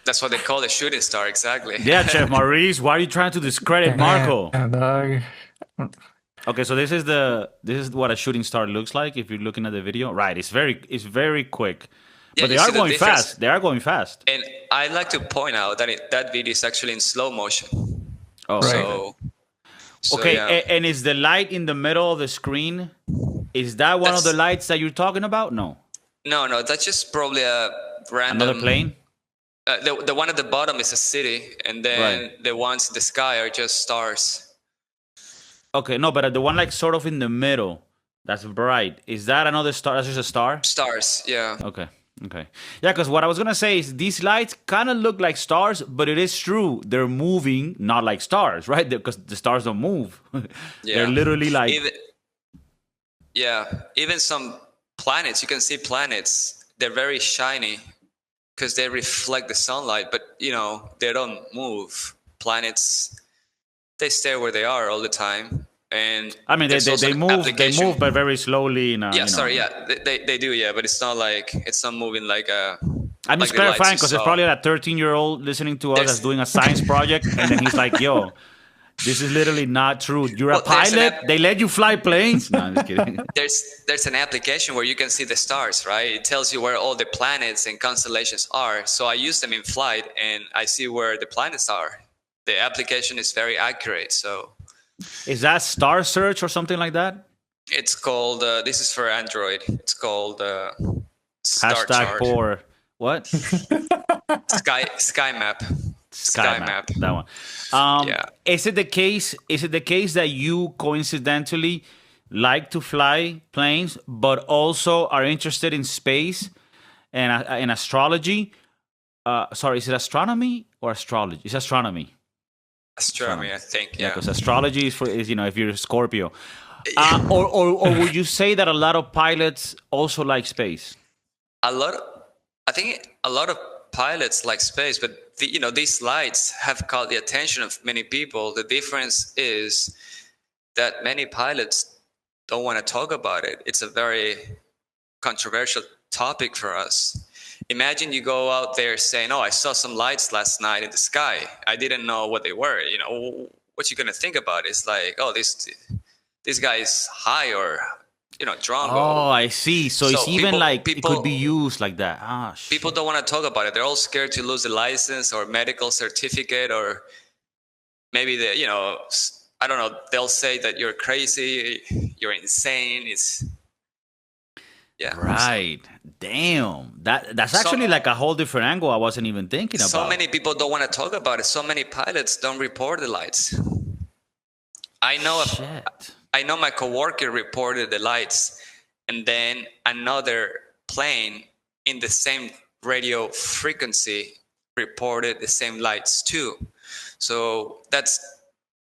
[SPEAKER 2] that's what they call a shooting star, exactly.
[SPEAKER 1] Yeah, Chef Maurice, why are you trying to discredit Marco? Okay, so this is what a shooting star looks like if you're looking at the video. Right, it's very quick.
[SPEAKER 2] Yeah,
[SPEAKER 1] but they are going fast. They are going fast.
[SPEAKER 2] And I like to point out that that video is actually in slow motion.
[SPEAKER 1] Oh,
[SPEAKER 2] right. So
[SPEAKER 1] okay,
[SPEAKER 2] yeah.
[SPEAKER 1] And is the light in the middle of the screen? Is that one of the lights that you're talking about? No.
[SPEAKER 2] No, that's just probably a random.
[SPEAKER 1] Another plane?
[SPEAKER 2] The one at the bottom is a city, and then the ones in the sky are just stars.
[SPEAKER 1] Okay, no, but the one like sort of in the middle, that's bright. Is that another star? That's just a star?
[SPEAKER 2] Stars, yeah.
[SPEAKER 1] Okay. Yeah, because what I was going to say is these lights kind of look like stars, but it is true. They're moving, not like stars, right? Because the stars don't move. They're literally like...
[SPEAKER 2] Even some planets, you can see planets, they're very shiny because they reflect the sunlight, but, they don't move. Planets, they stay where they are all the time. And
[SPEAKER 1] I mean, they move, but very slowly.
[SPEAKER 2] They do, but it's not moving like a...
[SPEAKER 1] I'm just clarifying because there's probably a 13-year-old listening to us that's doing a science project, and then he's like, yo, this is literally not true. You're a pilot? They let you fly planes? No, I'm just kidding.
[SPEAKER 2] There's an application where you can see the stars, right? It tells you where all the planets and constellations are. So I use them in flight, and I see where the planets are. The application is very accurate, so...
[SPEAKER 1] Is that Star Search or something like that?
[SPEAKER 2] It's called, this is for Android. It's called Star
[SPEAKER 1] Hashtag
[SPEAKER 2] Chart.
[SPEAKER 1] poor. What?
[SPEAKER 2] Sky Map.
[SPEAKER 1] That one. Is it the case that you coincidentally like to fly planes, but also are interested in space and in astrology? Sorry, is it astronomy or astrology? It's astronomy.
[SPEAKER 2] Astronomy, I think.
[SPEAKER 1] Yeah, because astrology is if you're a Scorpio. Or would you say that a lot of pilots also like space?
[SPEAKER 2] I think a lot of pilots like space, but these lights have caught the attention of many people. The difference is that many pilots don't want to talk about it. It's a very controversial topic for us. Imagine you go out there saying, "Oh, I saw some lights last night in the sky. I didn't know what they were." What you're gonna think about is like, "Oh, this guy is high or drunk."
[SPEAKER 1] Oh, I see. So it's even
[SPEAKER 2] people,
[SPEAKER 1] it could be used like that. Ah, shit.
[SPEAKER 2] People don't want to talk about it. They're all scared to lose the license or medical certificate, or maybe I don't know. They'll say that you're crazy, you're insane.
[SPEAKER 1] Right. Damn. That's actually like a whole different angle I wasn't even thinking about.
[SPEAKER 2] So many people don't want to talk about it. So many pilots don't report the lights. I know my coworker reported the lights, and then another plane in the same radio frequency reported the same lights too. So that's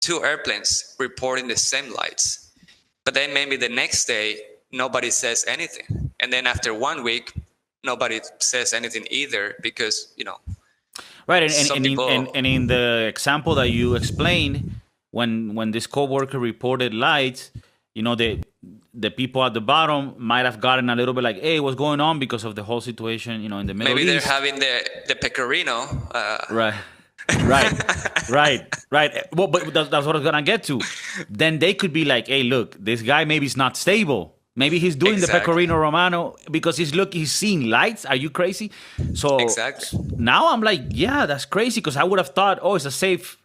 [SPEAKER 2] 2 airplanes reporting the same lights. But then maybe the next day, nobody says anything. And then after 1 week, nobody says anything either because,
[SPEAKER 1] Right, and in the example that you explained, when this coworker reported lights, the people at the bottom might have gotten a little bit like, hey, what's going on because of the whole situation, in the Middle East.
[SPEAKER 2] Maybe they're having the pecorino.
[SPEAKER 1] Right. Well, but that's what I was gonna get to. Then they could be like, hey, look, this guy maybe is not stable. Maybe he's doing
[SPEAKER 2] Exactly.
[SPEAKER 1] the Pecorino Romano because he's seeing lights. Are you crazy? So
[SPEAKER 2] Exactly.
[SPEAKER 1] now I'm like, yeah, that's crazy because I would have thought, oh, it's a safe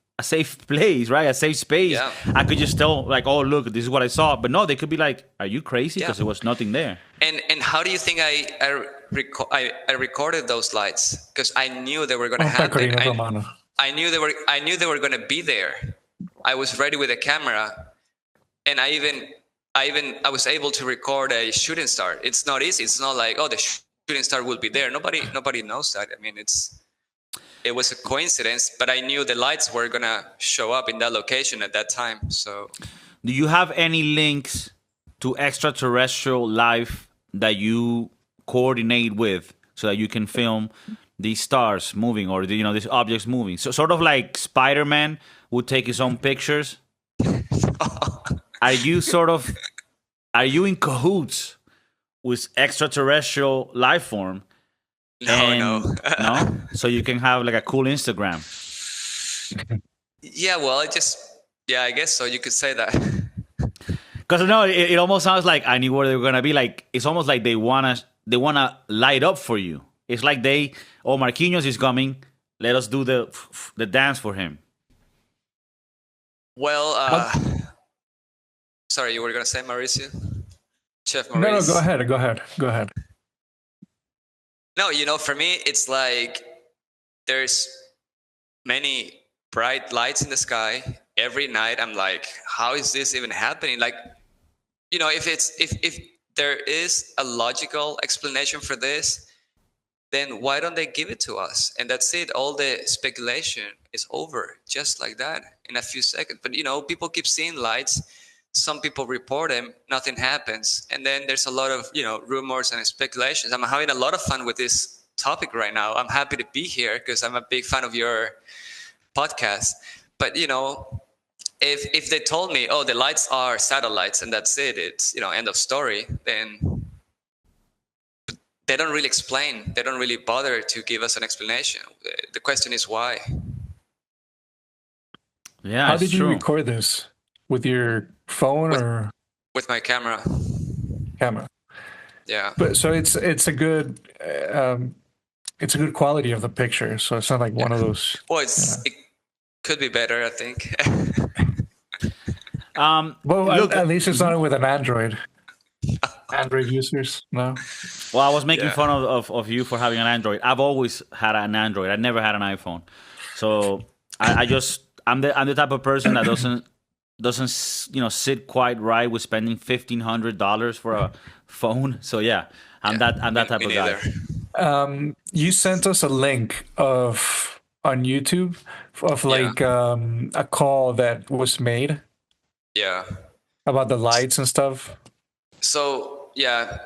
[SPEAKER 1] place, right? A safe space.
[SPEAKER 2] Yeah.
[SPEAKER 1] I could just tell, like, oh, look, this is what I saw. But no, they could be like, are you crazy?
[SPEAKER 2] Yeah.
[SPEAKER 1] Because there was nothing there.
[SPEAKER 2] And how do you think I recorded those lights? Because I knew they were going to happen.
[SPEAKER 3] Pecorino Romano.
[SPEAKER 2] I knew they were going to be there. I was ready with a camera, and I was able to record a shooting star. It's not easy. It's not like, oh, the shooting star will be there. Nobody knows that. I mean, it was a coincidence, but I knew the lights were gonna show up in that location at that time. So,
[SPEAKER 1] do you have any links to extraterrestrial life that you coordinate with so that you can film these stars moving or these objects moving? So sort of like Spider-Man would take his own pictures. Are you in cahoots with extraterrestrial life form?
[SPEAKER 2] No.
[SPEAKER 1] No? So you can have like a cool Instagram.
[SPEAKER 2] Yeah, well, I guess so. You could say that.
[SPEAKER 1] Because no, it almost sounds like I knew where they were gonna be. Like it's almost like they wanna light up for you. It's like Marquinhos is coming. Let us do the dance for him.
[SPEAKER 2] Well, sorry, you were gonna say Mauricio, Chef Maurice.
[SPEAKER 3] No, go ahead.
[SPEAKER 2] No, for me, it's like there's many bright lights in the sky every night. I'm like, how is this even happening? Like, if there is a logical explanation for this, then why don't they give it to us? And that's it. All the speculation is over just like that in a few seconds. But, people keep seeing lights. Some people report them, nothing happens. And then there's a lot of, rumors and speculations. I'm having a lot of fun with this topic right now. I'm happy to be here because I'm a big fan of your podcast. But, if they told me, oh, the lights are satellites and that's it, it's, end of story, then they don't really explain. They don't really bother to give us an explanation. The question is why.
[SPEAKER 1] Yeah.
[SPEAKER 3] How did you record this? With your phone or
[SPEAKER 2] with my camera? Yeah.
[SPEAKER 3] But so it's a good quality of the picture. So it's not like one of those.
[SPEAKER 2] Well, it could be better, I think.
[SPEAKER 3] Look, at least it's not with an Android. Android users, no.
[SPEAKER 1] Well, I was making fun of you for having an Android. I've always had an Android. I never had an iPhone. So I'm the type of person that doesn't sit quite right with spending $1,500 for a phone. So yeah, I'm that type of guy.
[SPEAKER 3] You sent us a link on YouTube of a call that was made.
[SPEAKER 2] Yeah.
[SPEAKER 3] About the lights and stuff.
[SPEAKER 2] So yeah,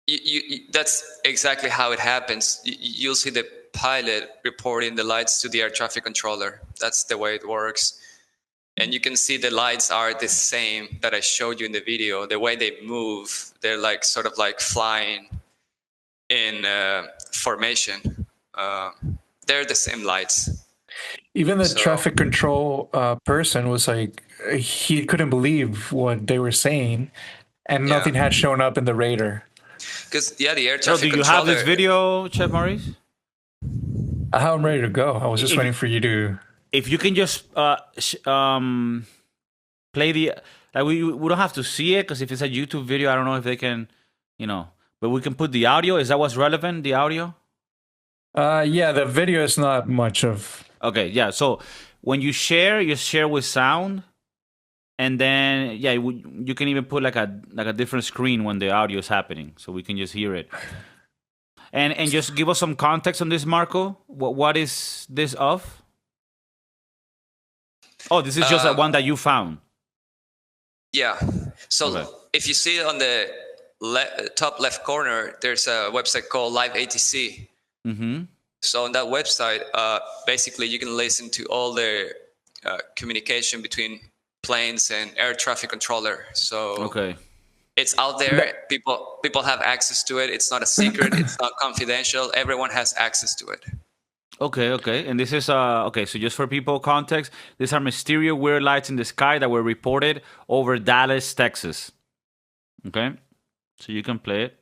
[SPEAKER 2] you that's exactly how it happens. You'll see the pilot reporting the lights to the air traffic controller. That's the way it works. And you can see the lights are the same that I showed you in the video. The way they move, they're like sort of like flying in formation. They're the same lights.
[SPEAKER 3] Even the traffic control person was like, he couldn't believe what they were saying, and nothing had shown up in the radar.
[SPEAKER 2] Because the air traffic
[SPEAKER 1] do you
[SPEAKER 2] controller,
[SPEAKER 1] have this video, Chef Maurice?
[SPEAKER 3] I'm ready to go. I was just waiting for you to.
[SPEAKER 1] If you can just play the we don't have to see it because if it's a YouTube video, I don't know if they can, but we can put the audio. Is that what's relevant? The audio?
[SPEAKER 3] Yeah, the video is not much of.
[SPEAKER 1] Okay, yeah. So when you share with sound, and then you can even put like a different screen when the audio is happening, so we can just hear it. And just give us some context on this, Marco. What is this of? Oh, this is just one that you found.
[SPEAKER 2] Yeah. So if you see on the top left corner, there's a website called Live ATC.
[SPEAKER 1] Mm-hmm.
[SPEAKER 2] So on that website, basically you can listen to all the communication between planes and air traffic controller. So it's out there. People have access to it. It's not a secret. It's not confidential. Everyone has access to it.
[SPEAKER 1] Okay. And this is so just for people context, these are mysterious weird lights in the sky that were reported over Dallas, Texas. Okay. So you can play it.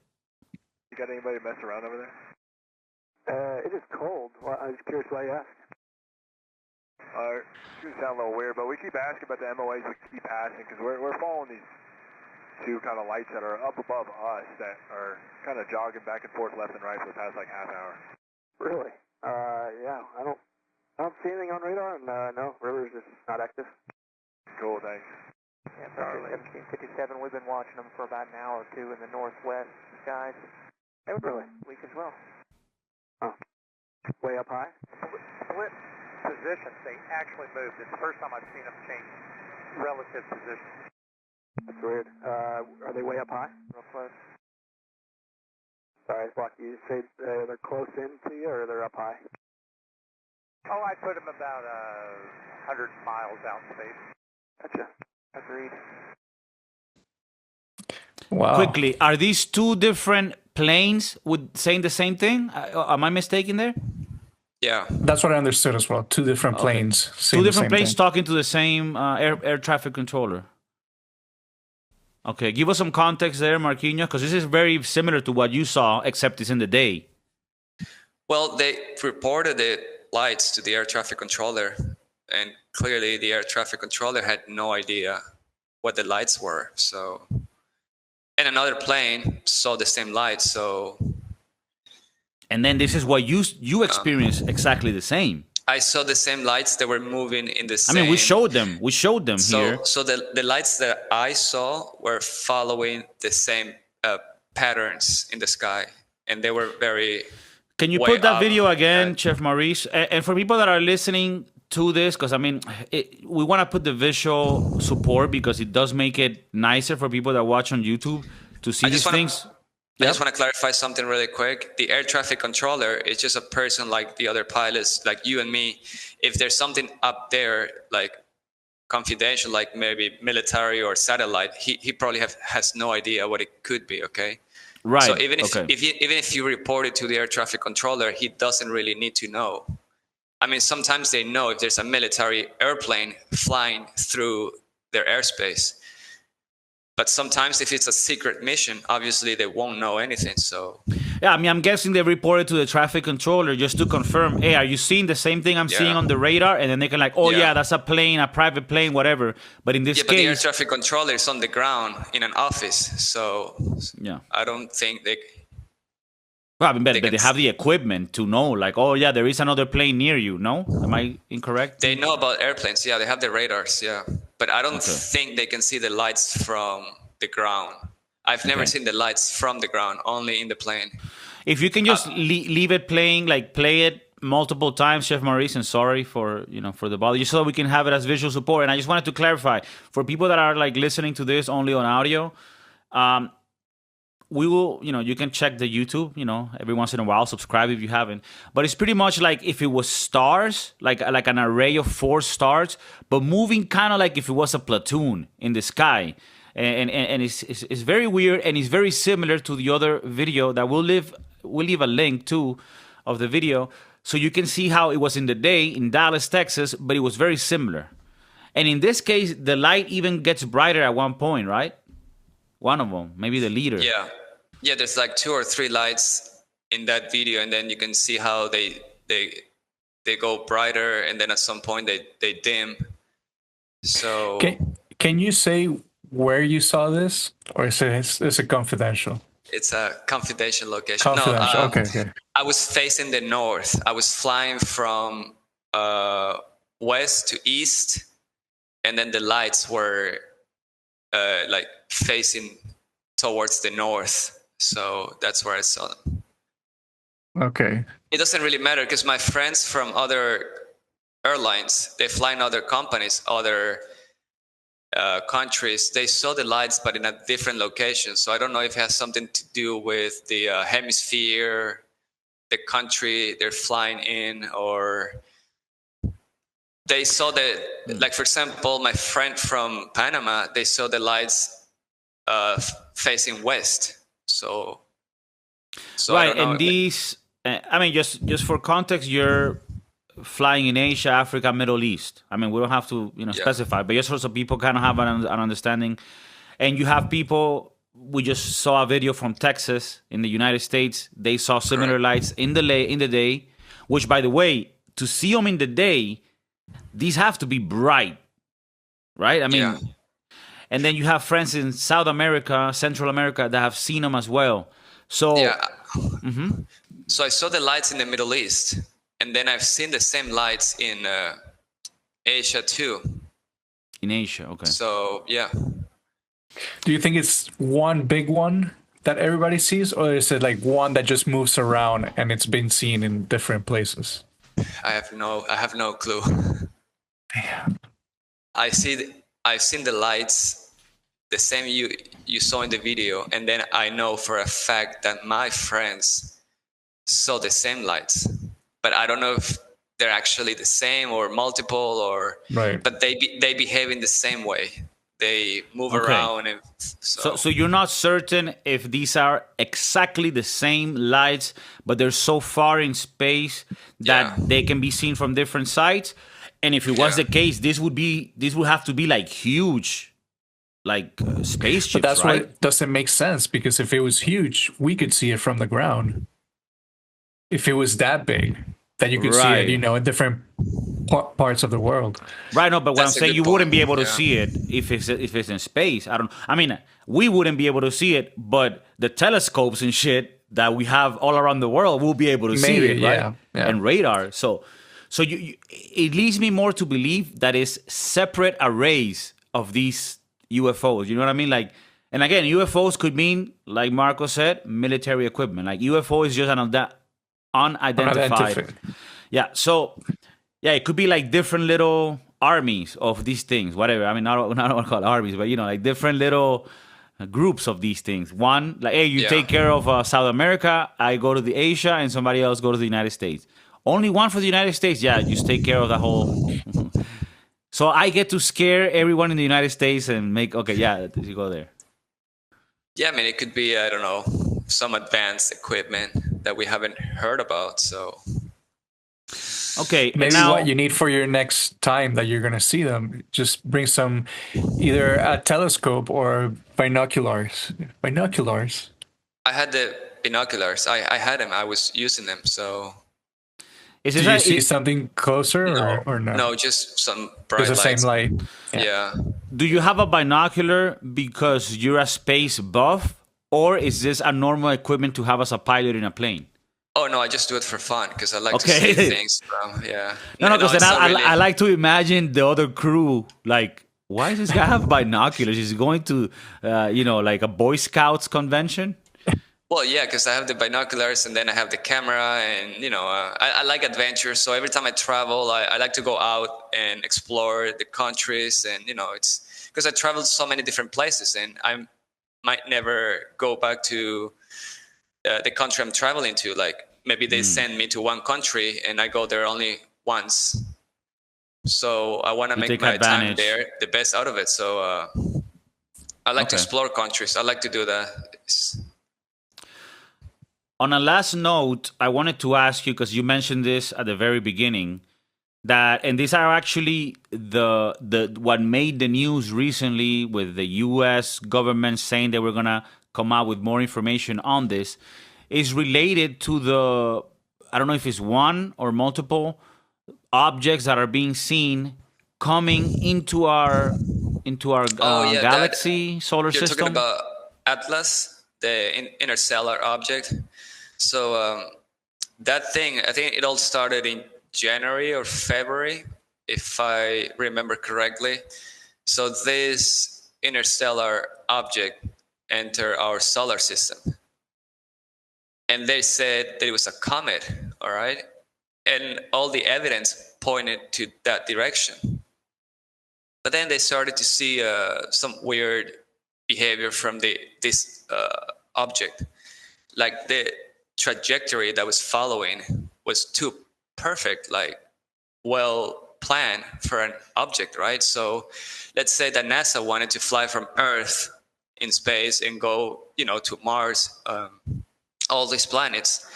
[SPEAKER 4] You got anybody messing around over there?
[SPEAKER 5] It is cold. Well, I was curious why you asked.
[SPEAKER 4] It's going to sound a little weird, but we keep asking about the MOAs we keep passing because we're following these two kind of lights that are up above us that are kind of jogging back and forth left and right for the past like half hour.
[SPEAKER 5] Really? Yeah. I don't see anything on radar, and no, river's just not active.
[SPEAKER 4] Cool, thanks.
[SPEAKER 5] Yeah, 1757. We've been watching them for about an hour or two in the northwest skies. They were really weak as well. Oh, way up high. Split positions. They actually moved. It's the first time I've seen them change relative positions. That's weird. Are they way up high? Real close. Sorry, Blocky, you say they're close in to you or they're up high? Oh, I put them about 100 miles out in space. Gotcha. Agreed.
[SPEAKER 3] Wow.
[SPEAKER 1] Quickly, are these two different planes with saying the same thing? Am I mistaken there?
[SPEAKER 2] Yeah.
[SPEAKER 3] That's what I understood as well. Two different planes.
[SPEAKER 1] Two different planes talking to the same air traffic controller. Okay, give us some context there, Marquinhos, because this is very similar to what you saw, except it's in the day.
[SPEAKER 2] Well, they reported the lights to the air traffic controller, and clearly the air traffic controller had no idea what the lights were. So, and another plane saw the same lights. So,
[SPEAKER 1] and then this is what you experienced exactly the same.
[SPEAKER 2] I saw the same lights that were moving in the same.
[SPEAKER 1] I mean, we showed them here.
[SPEAKER 2] So the lights that I saw were following the same patterns in the sky, and they were very.
[SPEAKER 1] Can you put that video again, Chef Maurice? And for people that are listening to this, because I mean, we want to put the visual support because it does make it nicer for people that watch on YouTube to see these things.
[SPEAKER 2] I just want to clarify something really quick. The air traffic controller is just a person like the other pilots, like you and me. If there's something up there, like confidential, like maybe military or satellite, he probably has no idea what it could be, okay?
[SPEAKER 1] Right.
[SPEAKER 2] So even if you report it to the air traffic controller, he doesn't really need to know. I mean, sometimes they know if there's a military airplane flying through their airspace. But sometimes if it's a secret mission, obviously they won't know anything. So
[SPEAKER 1] yeah, I mean, I'm guessing they reported to the traffic controller just to confirm, hey, are you seeing the same thing I'm seeing on the radar? And then they can like, oh yeah, that's a plane, a private plane, whatever. But in this case,
[SPEAKER 2] but the air traffic controller is on the ground in an office, so I don't think they.
[SPEAKER 1] Well, I mean, but they have the equipment to know, like, oh yeah, there is another plane near you. No, am I incorrect?
[SPEAKER 2] They know about airplanes. Yeah, they have the radars. Yeah, but I don't think they can see the lights from the ground. I've never seen the lights from the ground, only in the plane.
[SPEAKER 1] If you can just leave it playing, like play it multiple times, Chef Maurice, and sorry for for the bother, just so that we can have it as visual support. And I just wanted to clarify for people that are like listening to this only on audio. We will, you can check the YouTube, every once in a while, subscribe if you haven't. But it's pretty much like if it was stars, like an array of 4 stars, but moving kind of like if it was a platoon in the sky. And it's very weird, and it's very similar to the other video that we'll leave a link to of the video, so you can see how it was in the day in Dallas, Texas, but it was very similar. And in this case, the light even gets brighter at one point, right? One of them, maybe the leader.
[SPEAKER 2] Yeah, there's like 2 or 3 lights in that video, and then you can see how they go brighter, and then at some point they dim. So
[SPEAKER 3] can you say where you saw this, or is it confidential?
[SPEAKER 2] It's a confidential location.
[SPEAKER 3] Confidential. Okay.
[SPEAKER 2] I was facing the north. I was flying from west to east, and then the lights were like facing towards the north. So that's where I saw them.
[SPEAKER 3] Okay.
[SPEAKER 2] It doesn't really matter because my friends from other airlines, they fly in other companies, other countries, they saw the lights, but in a different location. So I don't know if it has something to do with the hemisphere, the country they're flying in, or they saw like, for example, my friend from Panama, they saw the lights facing west. So
[SPEAKER 1] right, and these, I mean, just for context, you're flying in Asia, Africa, Middle East. I mean, we don't have to specify, but just so people kind of have an understanding. And you have people we just saw a video from Texas in the United States. They saw similar lights in the day, which, by the way, to see them in the day, these have to be bright, right? I mean, and then you have friends in South America, Central America that have seen them as well. So,
[SPEAKER 2] So I saw the lights in the Middle East, and then I've seen the same lights in Asia too.
[SPEAKER 1] In Asia, okay.
[SPEAKER 2] So, yeah.
[SPEAKER 3] Do you think it's one big one that everybody sees, or is it like one that just moves around and it's been seen in different places?
[SPEAKER 2] I have no clue.
[SPEAKER 3] Damn.
[SPEAKER 2] I've seen the lights, the same you saw in the video, and then I know for a fact that my friends saw the same lights, but I don't know if they're actually the same or multiple, or
[SPEAKER 3] right.
[SPEAKER 2] But they behave in the same way. They move around, and
[SPEAKER 1] so you're not certain if these are exactly the same lights, but they're so far in space that they can be seen from different sides. And if it was the case, this would have to be like huge, like spaceships.
[SPEAKER 3] But that's
[SPEAKER 1] right?
[SPEAKER 3] what doesn't make sense, because if it was huge, we could see it from the ground. If it was that big, that you could see it, in different parts of the world.
[SPEAKER 1] Right, no, but what I'm saying, you wouldn't be able to
[SPEAKER 2] Yeah.
[SPEAKER 1] see it if it's in space. I mean, we wouldn't be able to see it, but the telescopes and shit that we have all around the world will be able to see it, right?
[SPEAKER 3] Yeah.
[SPEAKER 1] And radar. So you, it leads me more to believe that it's separate arrays of these UFOs. You know what I mean? Like, and again, UFOs could mean, like Marco said, military equipment. Like UFO is just an unidentified. Yeah. So yeah, it could be like different little armies of these things, whatever. I mean, I don't want to call it armies, but like different little groups of these things. One, like, hey, you take care of South America, I go to the Asia, and somebody else go to the United States. Only one for the United States. Yeah, just take care of the whole. So I get to scare everyone in the United States and make, you go there.
[SPEAKER 2] Yeah, I mean, it could be, I don't know, some advanced equipment that we haven't heard about. So
[SPEAKER 1] okay,
[SPEAKER 3] maybe
[SPEAKER 1] now,
[SPEAKER 3] what you need for your next time that you're going to see them, just bring some, either a telescope or binoculars.
[SPEAKER 2] I had the binoculars. I had them. I was using them. So
[SPEAKER 1] is
[SPEAKER 3] Did you see something closer or no?
[SPEAKER 2] No, just some bright
[SPEAKER 3] It's the
[SPEAKER 2] lights.
[SPEAKER 3] same light.
[SPEAKER 2] Yeah.
[SPEAKER 1] Do you have a binocular because you're a space buff, or is this a normal equipment to have as a pilot in a plane?
[SPEAKER 2] Oh no, I just do it for fun because I like to see things. Yeah.
[SPEAKER 1] No, because
[SPEAKER 2] it's
[SPEAKER 1] then
[SPEAKER 2] not really-
[SPEAKER 1] I like to imagine the other crew like, why does this guy have binoculars? Is he going to, like a Boy Scouts convention?
[SPEAKER 2] Well, yeah, because I have the binoculars and then I have the camera, and I like adventure. So every time I travel, I like to go out and explore the countries, and it's because I traveled so many different places, and I might never go back to the country I'm traveling to. Like maybe they send me to one country and I go there only once. So I want to make my time there the best out of it. So I like to explore countries. I like to do that.
[SPEAKER 1] On a last note, I wanted to ask you, because you mentioned this at the very beginning, and these are actually the what made the news recently, with the U.S. government saying they were gonna come out with more information on this, is related to the, I don't know if it's one or multiple objects that are being seen coming into our galaxy, solar system.
[SPEAKER 2] You're talking about Atlas, the interstellar object. So that thing, I think it all started in January or February, if I remember correctly. So this interstellar object entered our solar system. And they said that it was a comet, all right? And all the evidence pointed to that direction. But then they started to see some weird behavior from this object. Like the trajectory that was following was too perfect, like well planned for an object, right? So let's say that NASA wanted to fly from Earth in space and go, to Mars, all these planets,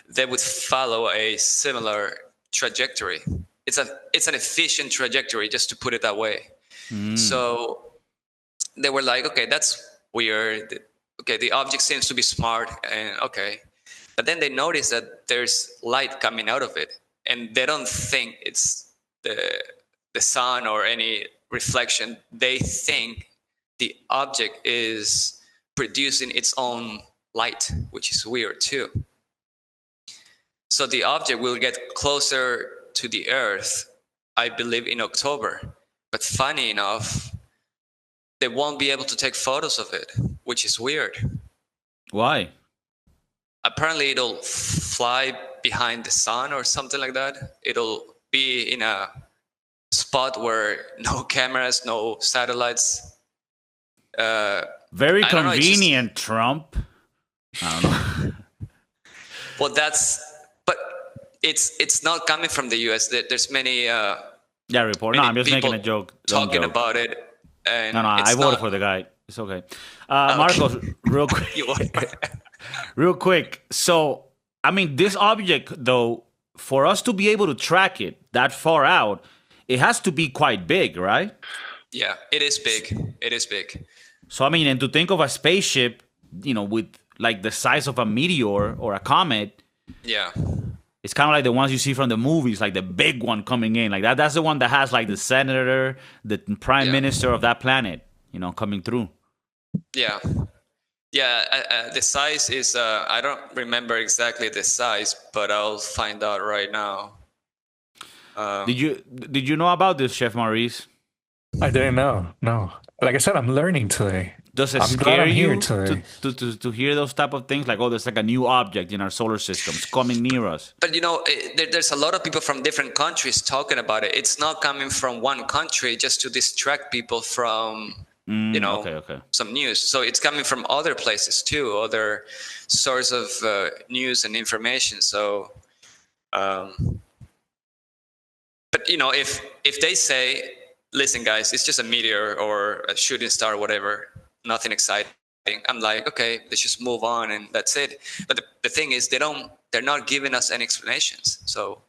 [SPEAKER 2] they would follow a similar trajectory. It's an efficient trajectory, just to put it that way. So they were like, okay, that's weird. okay, the object seems to be smart, and okay, but then they notice that there's light coming out of it, and they don't think it's the sun or any reflection. They think the object is producing its own light, which is weird too. So the object will get closer to the Earth, I believe, in October. But funny enough, they won't be able to take photos of it, which is weird.
[SPEAKER 1] Why?
[SPEAKER 2] Apparently, it'll fly behind the sun or something like that. It'll be in a spot where no cameras, no satellites.
[SPEAKER 1] Very
[SPEAKER 2] I don't know,
[SPEAKER 1] convenient, Trump. I don't know.
[SPEAKER 2] Well, but it's not coming from the U.S. There's many.
[SPEAKER 1] Report. No, I'm just making a joke. Don't
[SPEAKER 2] Talking
[SPEAKER 1] joke.
[SPEAKER 2] about it. And
[SPEAKER 1] No, I voted for the guy. It's okay. Marcos, real quick. Real quick. So, I mean, this object, though, for us to be able to track it that far out, it has to be quite big, right?
[SPEAKER 2] Yeah, it is big. It is big.
[SPEAKER 1] So, I mean, and to think of a spaceship, with like the size of a meteor or a comet,
[SPEAKER 2] Yeah.
[SPEAKER 1] it's kind of like the ones you see from the movies, like the big one coming in. Like that's the one that has like the senator, the prime minister of that planet, coming through.
[SPEAKER 2] Yeah. Yeah, the size is, I don't remember exactly the size, but I'll find out right now.
[SPEAKER 1] Did you know about this, Chef Maurice?
[SPEAKER 3] I didn't know. No. Like I said, I'm learning today.
[SPEAKER 1] Does it
[SPEAKER 3] I'm glad
[SPEAKER 1] scare
[SPEAKER 3] I'm here
[SPEAKER 1] you
[SPEAKER 3] today.
[SPEAKER 1] to hear those type of things? Like, oh, there's like a new object in our solar system. It's coming near us.
[SPEAKER 2] But, there's a lot of people from different countries talking about it. It's not coming from one country just to distract people from, some news. So it's coming from other places too, other source of news and information. So, but, if they say, listen, guys, it's just a meteor or a shooting star, whatever, nothing exciting, I'm like, okay, let's just move on and that's it. But the thing is, they're not giving us any explanations. So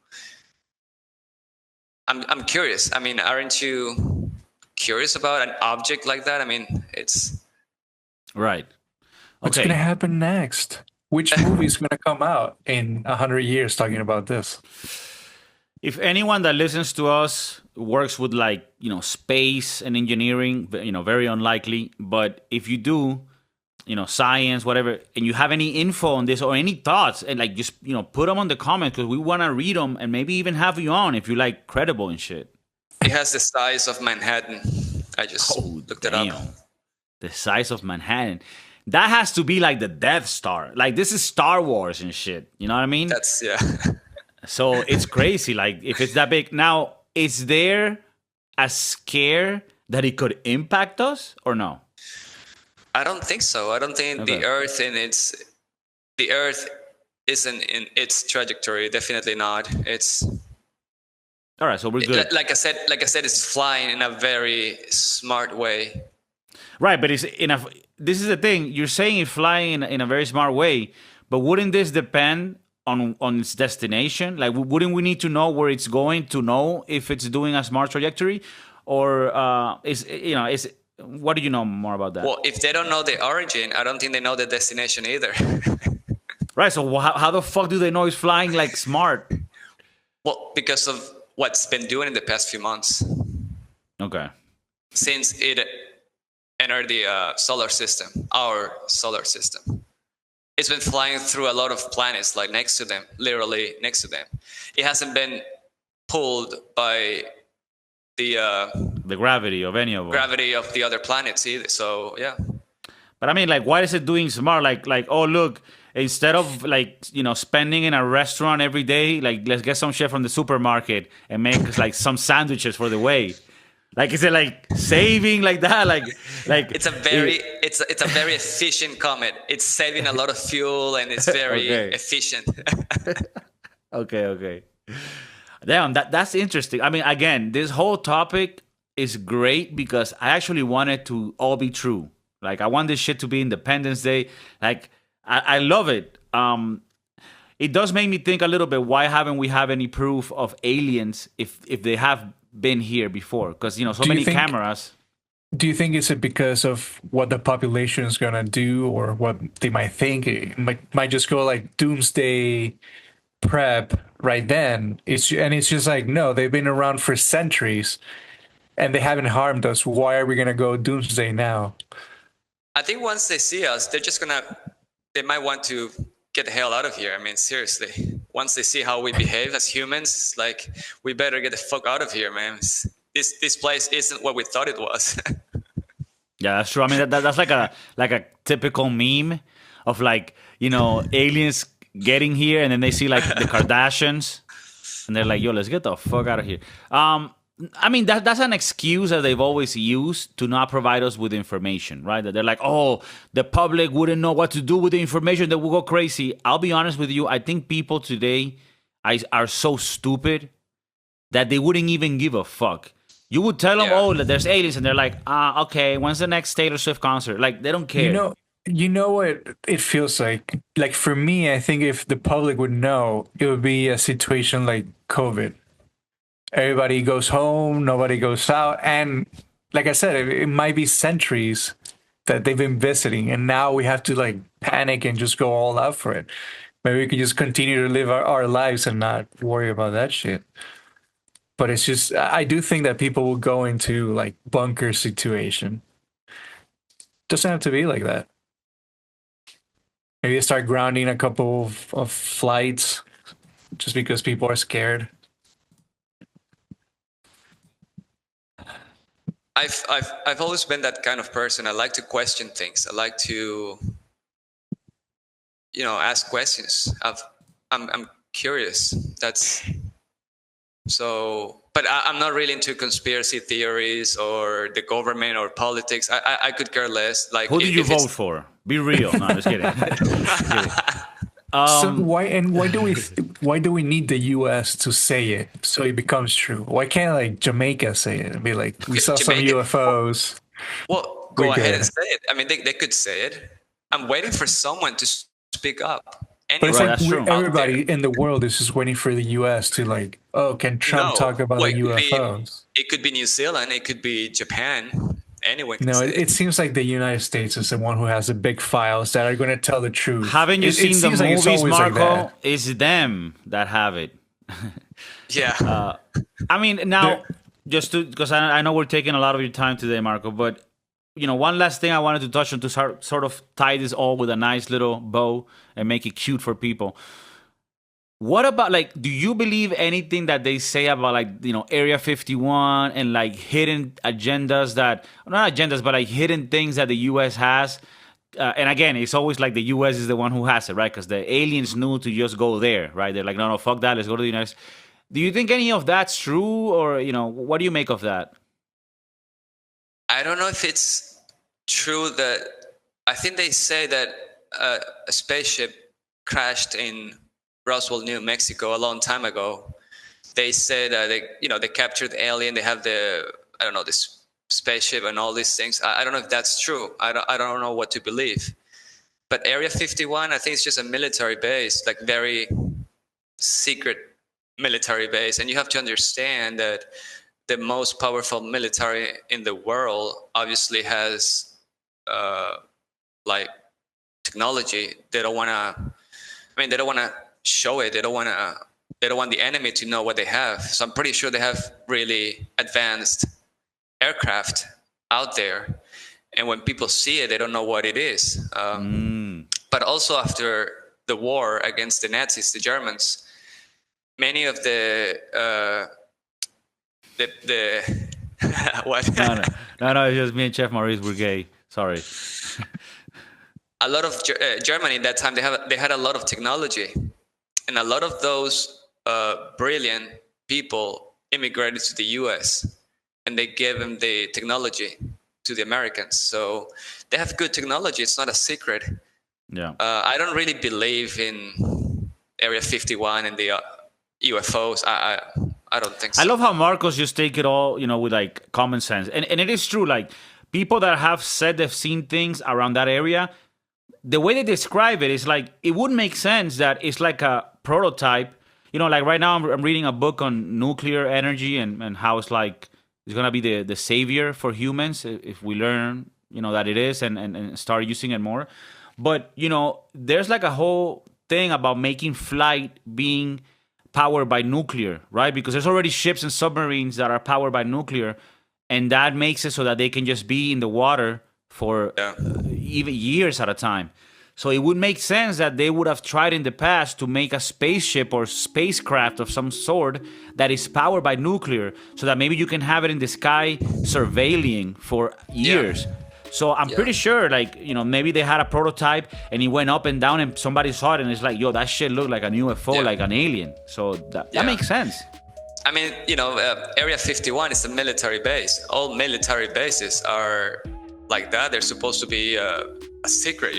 [SPEAKER 2] I'm curious. I mean, aren't you curious about an object like that? I mean, it's
[SPEAKER 1] right.
[SPEAKER 3] What's going to happen next? Which movie is going to come out in 100 years talking about this?
[SPEAKER 1] If anyone that listens to us works with space and engineering, very unlikely. But if you do, science, whatever, and you have any info on this or any thoughts, and just put them on the comments because we want to read them and maybe even have you on if you like credible and shit.
[SPEAKER 2] It has the size of Manhattan. I just looked it up.
[SPEAKER 1] The size of Manhattan. That has to be like the Death Star. Like this is Star Wars and shit. You know what I mean?
[SPEAKER 2] Yeah.
[SPEAKER 1] So it's crazy. Like if it's that big. Now, is there a scare that it could impact us or no?
[SPEAKER 2] I don't think so. I don't think the Earth isn't in its trajectory. Definitely not. It's
[SPEAKER 1] all right. So we're good.
[SPEAKER 2] Like I said, it's flying in a very smart way.
[SPEAKER 1] Right, but this is the thing. You're saying it's flying in a very smart way, but wouldn't this depend on its destination? Like, wouldn't we need to know where it's going to know if it's doing a smart trajectory, or what do you know more about that?
[SPEAKER 2] Well, if they don't know the origin, I don't think they know the destination either.
[SPEAKER 1] Right. So how the fuck do they know it's flying like smart?
[SPEAKER 2] Well, because of what's been doing in the past few months.
[SPEAKER 1] Okay.
[SPEAKER 2] Since it entered the solar system, our solar system. It's been flying through a lot of planets, like next to them, literally next to them. It hasn't been pulled by the
[SPEAKER 1] gravity of any of them.
[SPEAKER 2] Gravity of the other planets either. So yeah.
[SPEAKER 1] But I mean, like, why is it doing smart? Like, oh look, instead of spending in a restaurant every day, like let's get some shit from the supermarket and make like some sandwiches for the way. Like, is it like saving like that? Like
[SPEAKER 2] it's a very efficient comet. It's saving a lot of fuel and it's very efficient.
[SPEAKER 1] Okay. Damn, that's interesting. I mean, again, this whole topic is great because I actually want it to all be true. Like, I want this shit to be Independence Day. Like, I love it. It does make me think a little bit, why haven't we have any proof of aliens if they have been here before? Because, so many cameras.
[SPEAKER 3] Do you think is it because of what the population is gonna do, or what they might think? It might just go like doomsday prep right then. It's just like, no, they've been around for centuries and they haven't harmed us. Why are we gonna go doomsday now?
[SPEAKER 2] I think once they see us, they might want to get the hell out of here. I mean, seriously. Once they see how we behave as humans, it's like, we better get the fuck out of here, man. This place isn't what we thought it was.
[SPEAKER 1] Yeah, that's true. I mean, that's like a typical meme of like, aliens getting here and then they see like the Kardashians and they're like, yo, let's get the fuck out of here. I mean, that's an excuse that they've always used to not provide us with information, right? That they're like, oh, the public wouldn't know what to do with the information, that will go crazy. I'll be honest with you. I think people today are so stupid that they wouldn't even give a fuck. You would tell them, oh, there's aliens, and they're like, okay, when's the next Taylor Swift concert? Like, they don't care.
[SPEAKER 3] You know what it feels like? Like, for me, I think if the public would know, it would be a situation like COVID. Everybody goes home, nobody goes out. And like I said, it might be centuries that they've been visiting. And now we have to like panic and just go all out for it. Maybe we can just continue to live our lives and not worry about that shit. But it's just, I do think that people will go into like bunker situation. Doesn't have to be like that. Maybe they start grounding a couple of flights just because people are scared.
[SPEAKER 2] I've always been that kind of person. I like to question things. I like to, ask questions. I'm curious. That's so. But I'm not really into conspiracy theories or the government or politics. I could care less. Like,
[SPEAKER 1] who did you vote for? Be real. No, just kidding. Just kidding.
[SPEAKER 3] So why do we need the U.S. to say it so it becomes true? Why can't like Jamaica say it and be like, we saw some UFOs?
[SPEAKER 2] Well, go ahead and say it. I mean, they could say it. I'm waiting for someone to speak up.
[SPEAKER 3] But it's like everybody in the world is just waiting for the U.S. to like, oh, can Trump talk about the UFOs?
[SPEAKER 2] It could be New Zealand. It could be Japan. Anyone can say
[SPEAKER 3] it seems like the United States is the one who has the big files that are going to tell the truth.
[SPEAKER 1] Haven't you seen the movies, Marco? It's them that have it.
[SPEAKER 2] Yeah.
[SPEAKER 1] I mean, now, because I know we're taking a lot of your time today, Marco, but, one last thing I wanted to touch on to sort of tie this all with a nice little bow and make it cute for people. What about, like, do you believe anything that they say about, like, Area 51 and, like, hidden agendas not agendas, but, like, hidden things that the U.S. has? And, again, it's always like the U.S. is the one who has it, right? Because the aliens knew to just go there, right? They're like, no, fuck that. Let's go to the United States. Do you think any of that's true? Or, what do you make of that?
[SPEAKER 2] I don't know if it's true that... I think they say that a spaceship crashed in Roswell, New Mexico, a long time ago. They said they captured the alien. They have this spaceship and all these things. I don't know if that's true. I don't know what to believe. But Area 51, I think it's just a military base, like very secret military base. And you have to understand that the most powerful military in the world obviously has like technology. They don't want to show it. They don't want the enemy to know what they have. So I'm pretty sure they have really advanced aircraft out there, and when people see it, they don't know what it is. But also after the war against the Nazis, the Germans, many of the what?
[SPEAKER 1] No, it's just me and Chef Maurice were gay. Sorry.
[SPEAKER 2] A lot of Germany at that time, they had a lot of technology. And a lot of those brilliant people immigrated to the U.S. and they gave them the technology to the Americans. So they have good technology. It's not a secret.
[SPEAKER 1] Yeah.
[SPEAKER 2] I don't really believe in Area 51 and the UFOs. I don't think so.
[SPEAKER 1] I love how Marcos just take it all, with like common sense. And it is true. Like, people that have said they've seen things around that area, the way they describe it is like, it would make sense that it's like a prototype. Like right now I'm reading a book on nuclear energy and how it's like, It's gonna be the savior for humans if we learn, that it is and start using it more. But there's like a whole thing about making flight being powered by nuclear, right? Because there's already ships and submarines that are powered by nuclear, and that makes it so that they can just be in the water for even years at a time. So it would make sense that they would have tried in the past to make a spaceship or spacecraft of some sort that is powered by nuclear, so that maybe you can have it in the sky surveilling for years. Yeah. So I'm pretty sure, maybe they had a prototype and it went up and down and somebody saw it and it's like, yo, that shit looked like a UFO, like an alien. So that makes sense.
[SPEAKER 2] I mean, Area 51 is a military base. All military bases are like that. They're supposed to be a secret,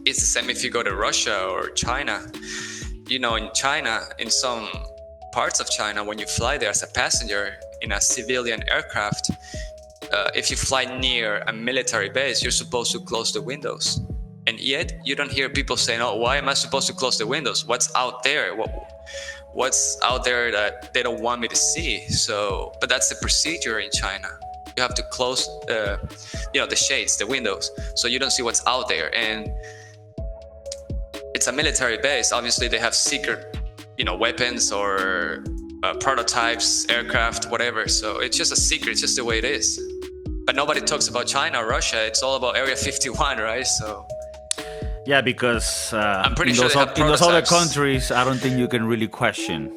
[SPEAKER 2] It's the same if you go to Russia or China. In China, in some parts of China, when you fly there as a passenger in a civilian aircraft, if you fly near a military base, you're supposed to close the windows. And yet, you don't hear people saying, oh, why am I supposed to close the windows? What's out there? What's out there that they don't want me to see? But that's the procedure in China. You have to close, the shades, the windows, so you don't see what's out there. And it's a military base. Obviously, they have secret, weapons or prototypes, aircraft, whatever. So it's just a secret. It's just the way it is. But nobody talks about China or Russia. It's all about Area 51, right? So.
[SPEAKER 1] Yeah, because
[SPEAKER 2] I'm pretty sure
[SPEAKER 1] in those other countries, I don't think you can really question.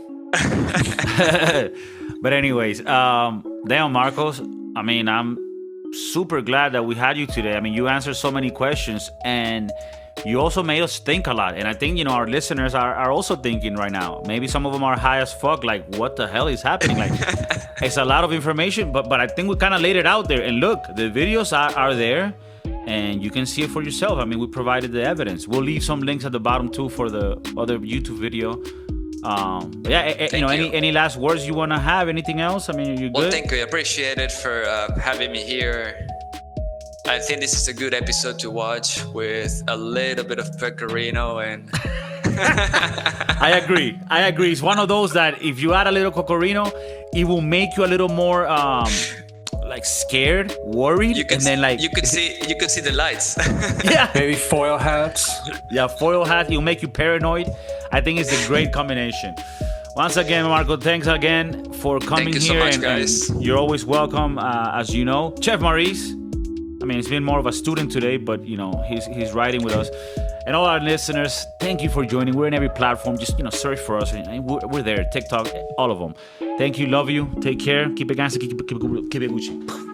[SPEAKER 1] But anyways, damn, Marcos. I mean, I'm super glad that we had you today. I mean, you answered so many questions and you also made us think a lot. And I think, our listeners are also thinking right now. Maybe some of them are high as fuck, like, what the hell is happening? Like, it's a lot of information, but I think we kind of laid it out there. And look, the videos are there and you can see it for yourself. I mean, we provided the evidence. We'll leave some links at the bottom too for the other YouTube video. Any last words you want to have? Anything else? I mean, you good?
[SPEAKER 2] Well, thank you. I appreciate it for having me here. I think this is a good episode to watch with a little bit of pecorino and...
[SPEAKER 1] I agree. It's one of those that if you add a little pecorino, it will make you a little more scared, worried,
[SPEAKER 2] you could see the lights.
[SPEAKER 1] Yeah.
[SPEAKER 3] Maybe foil hats.
[SPEAKER 1] Yeah, foil hats. It'll make you paranoid. I think it's a great combination. Once again, Marco, thanks again for coming here.
[SPEAKER 2] Thank you so much, guys.
[SPEAKER 1] And you're always welcome, as you know. Chef Maurice, I mean, he's been more of a student today, but, he's riding with us. And all our listeners, thank you for joining. We're in every platform. Just, search for us. We're there. TikTok, all of them. Thank you. Love you. Take care. Keep it gangster. Keep it Gucci.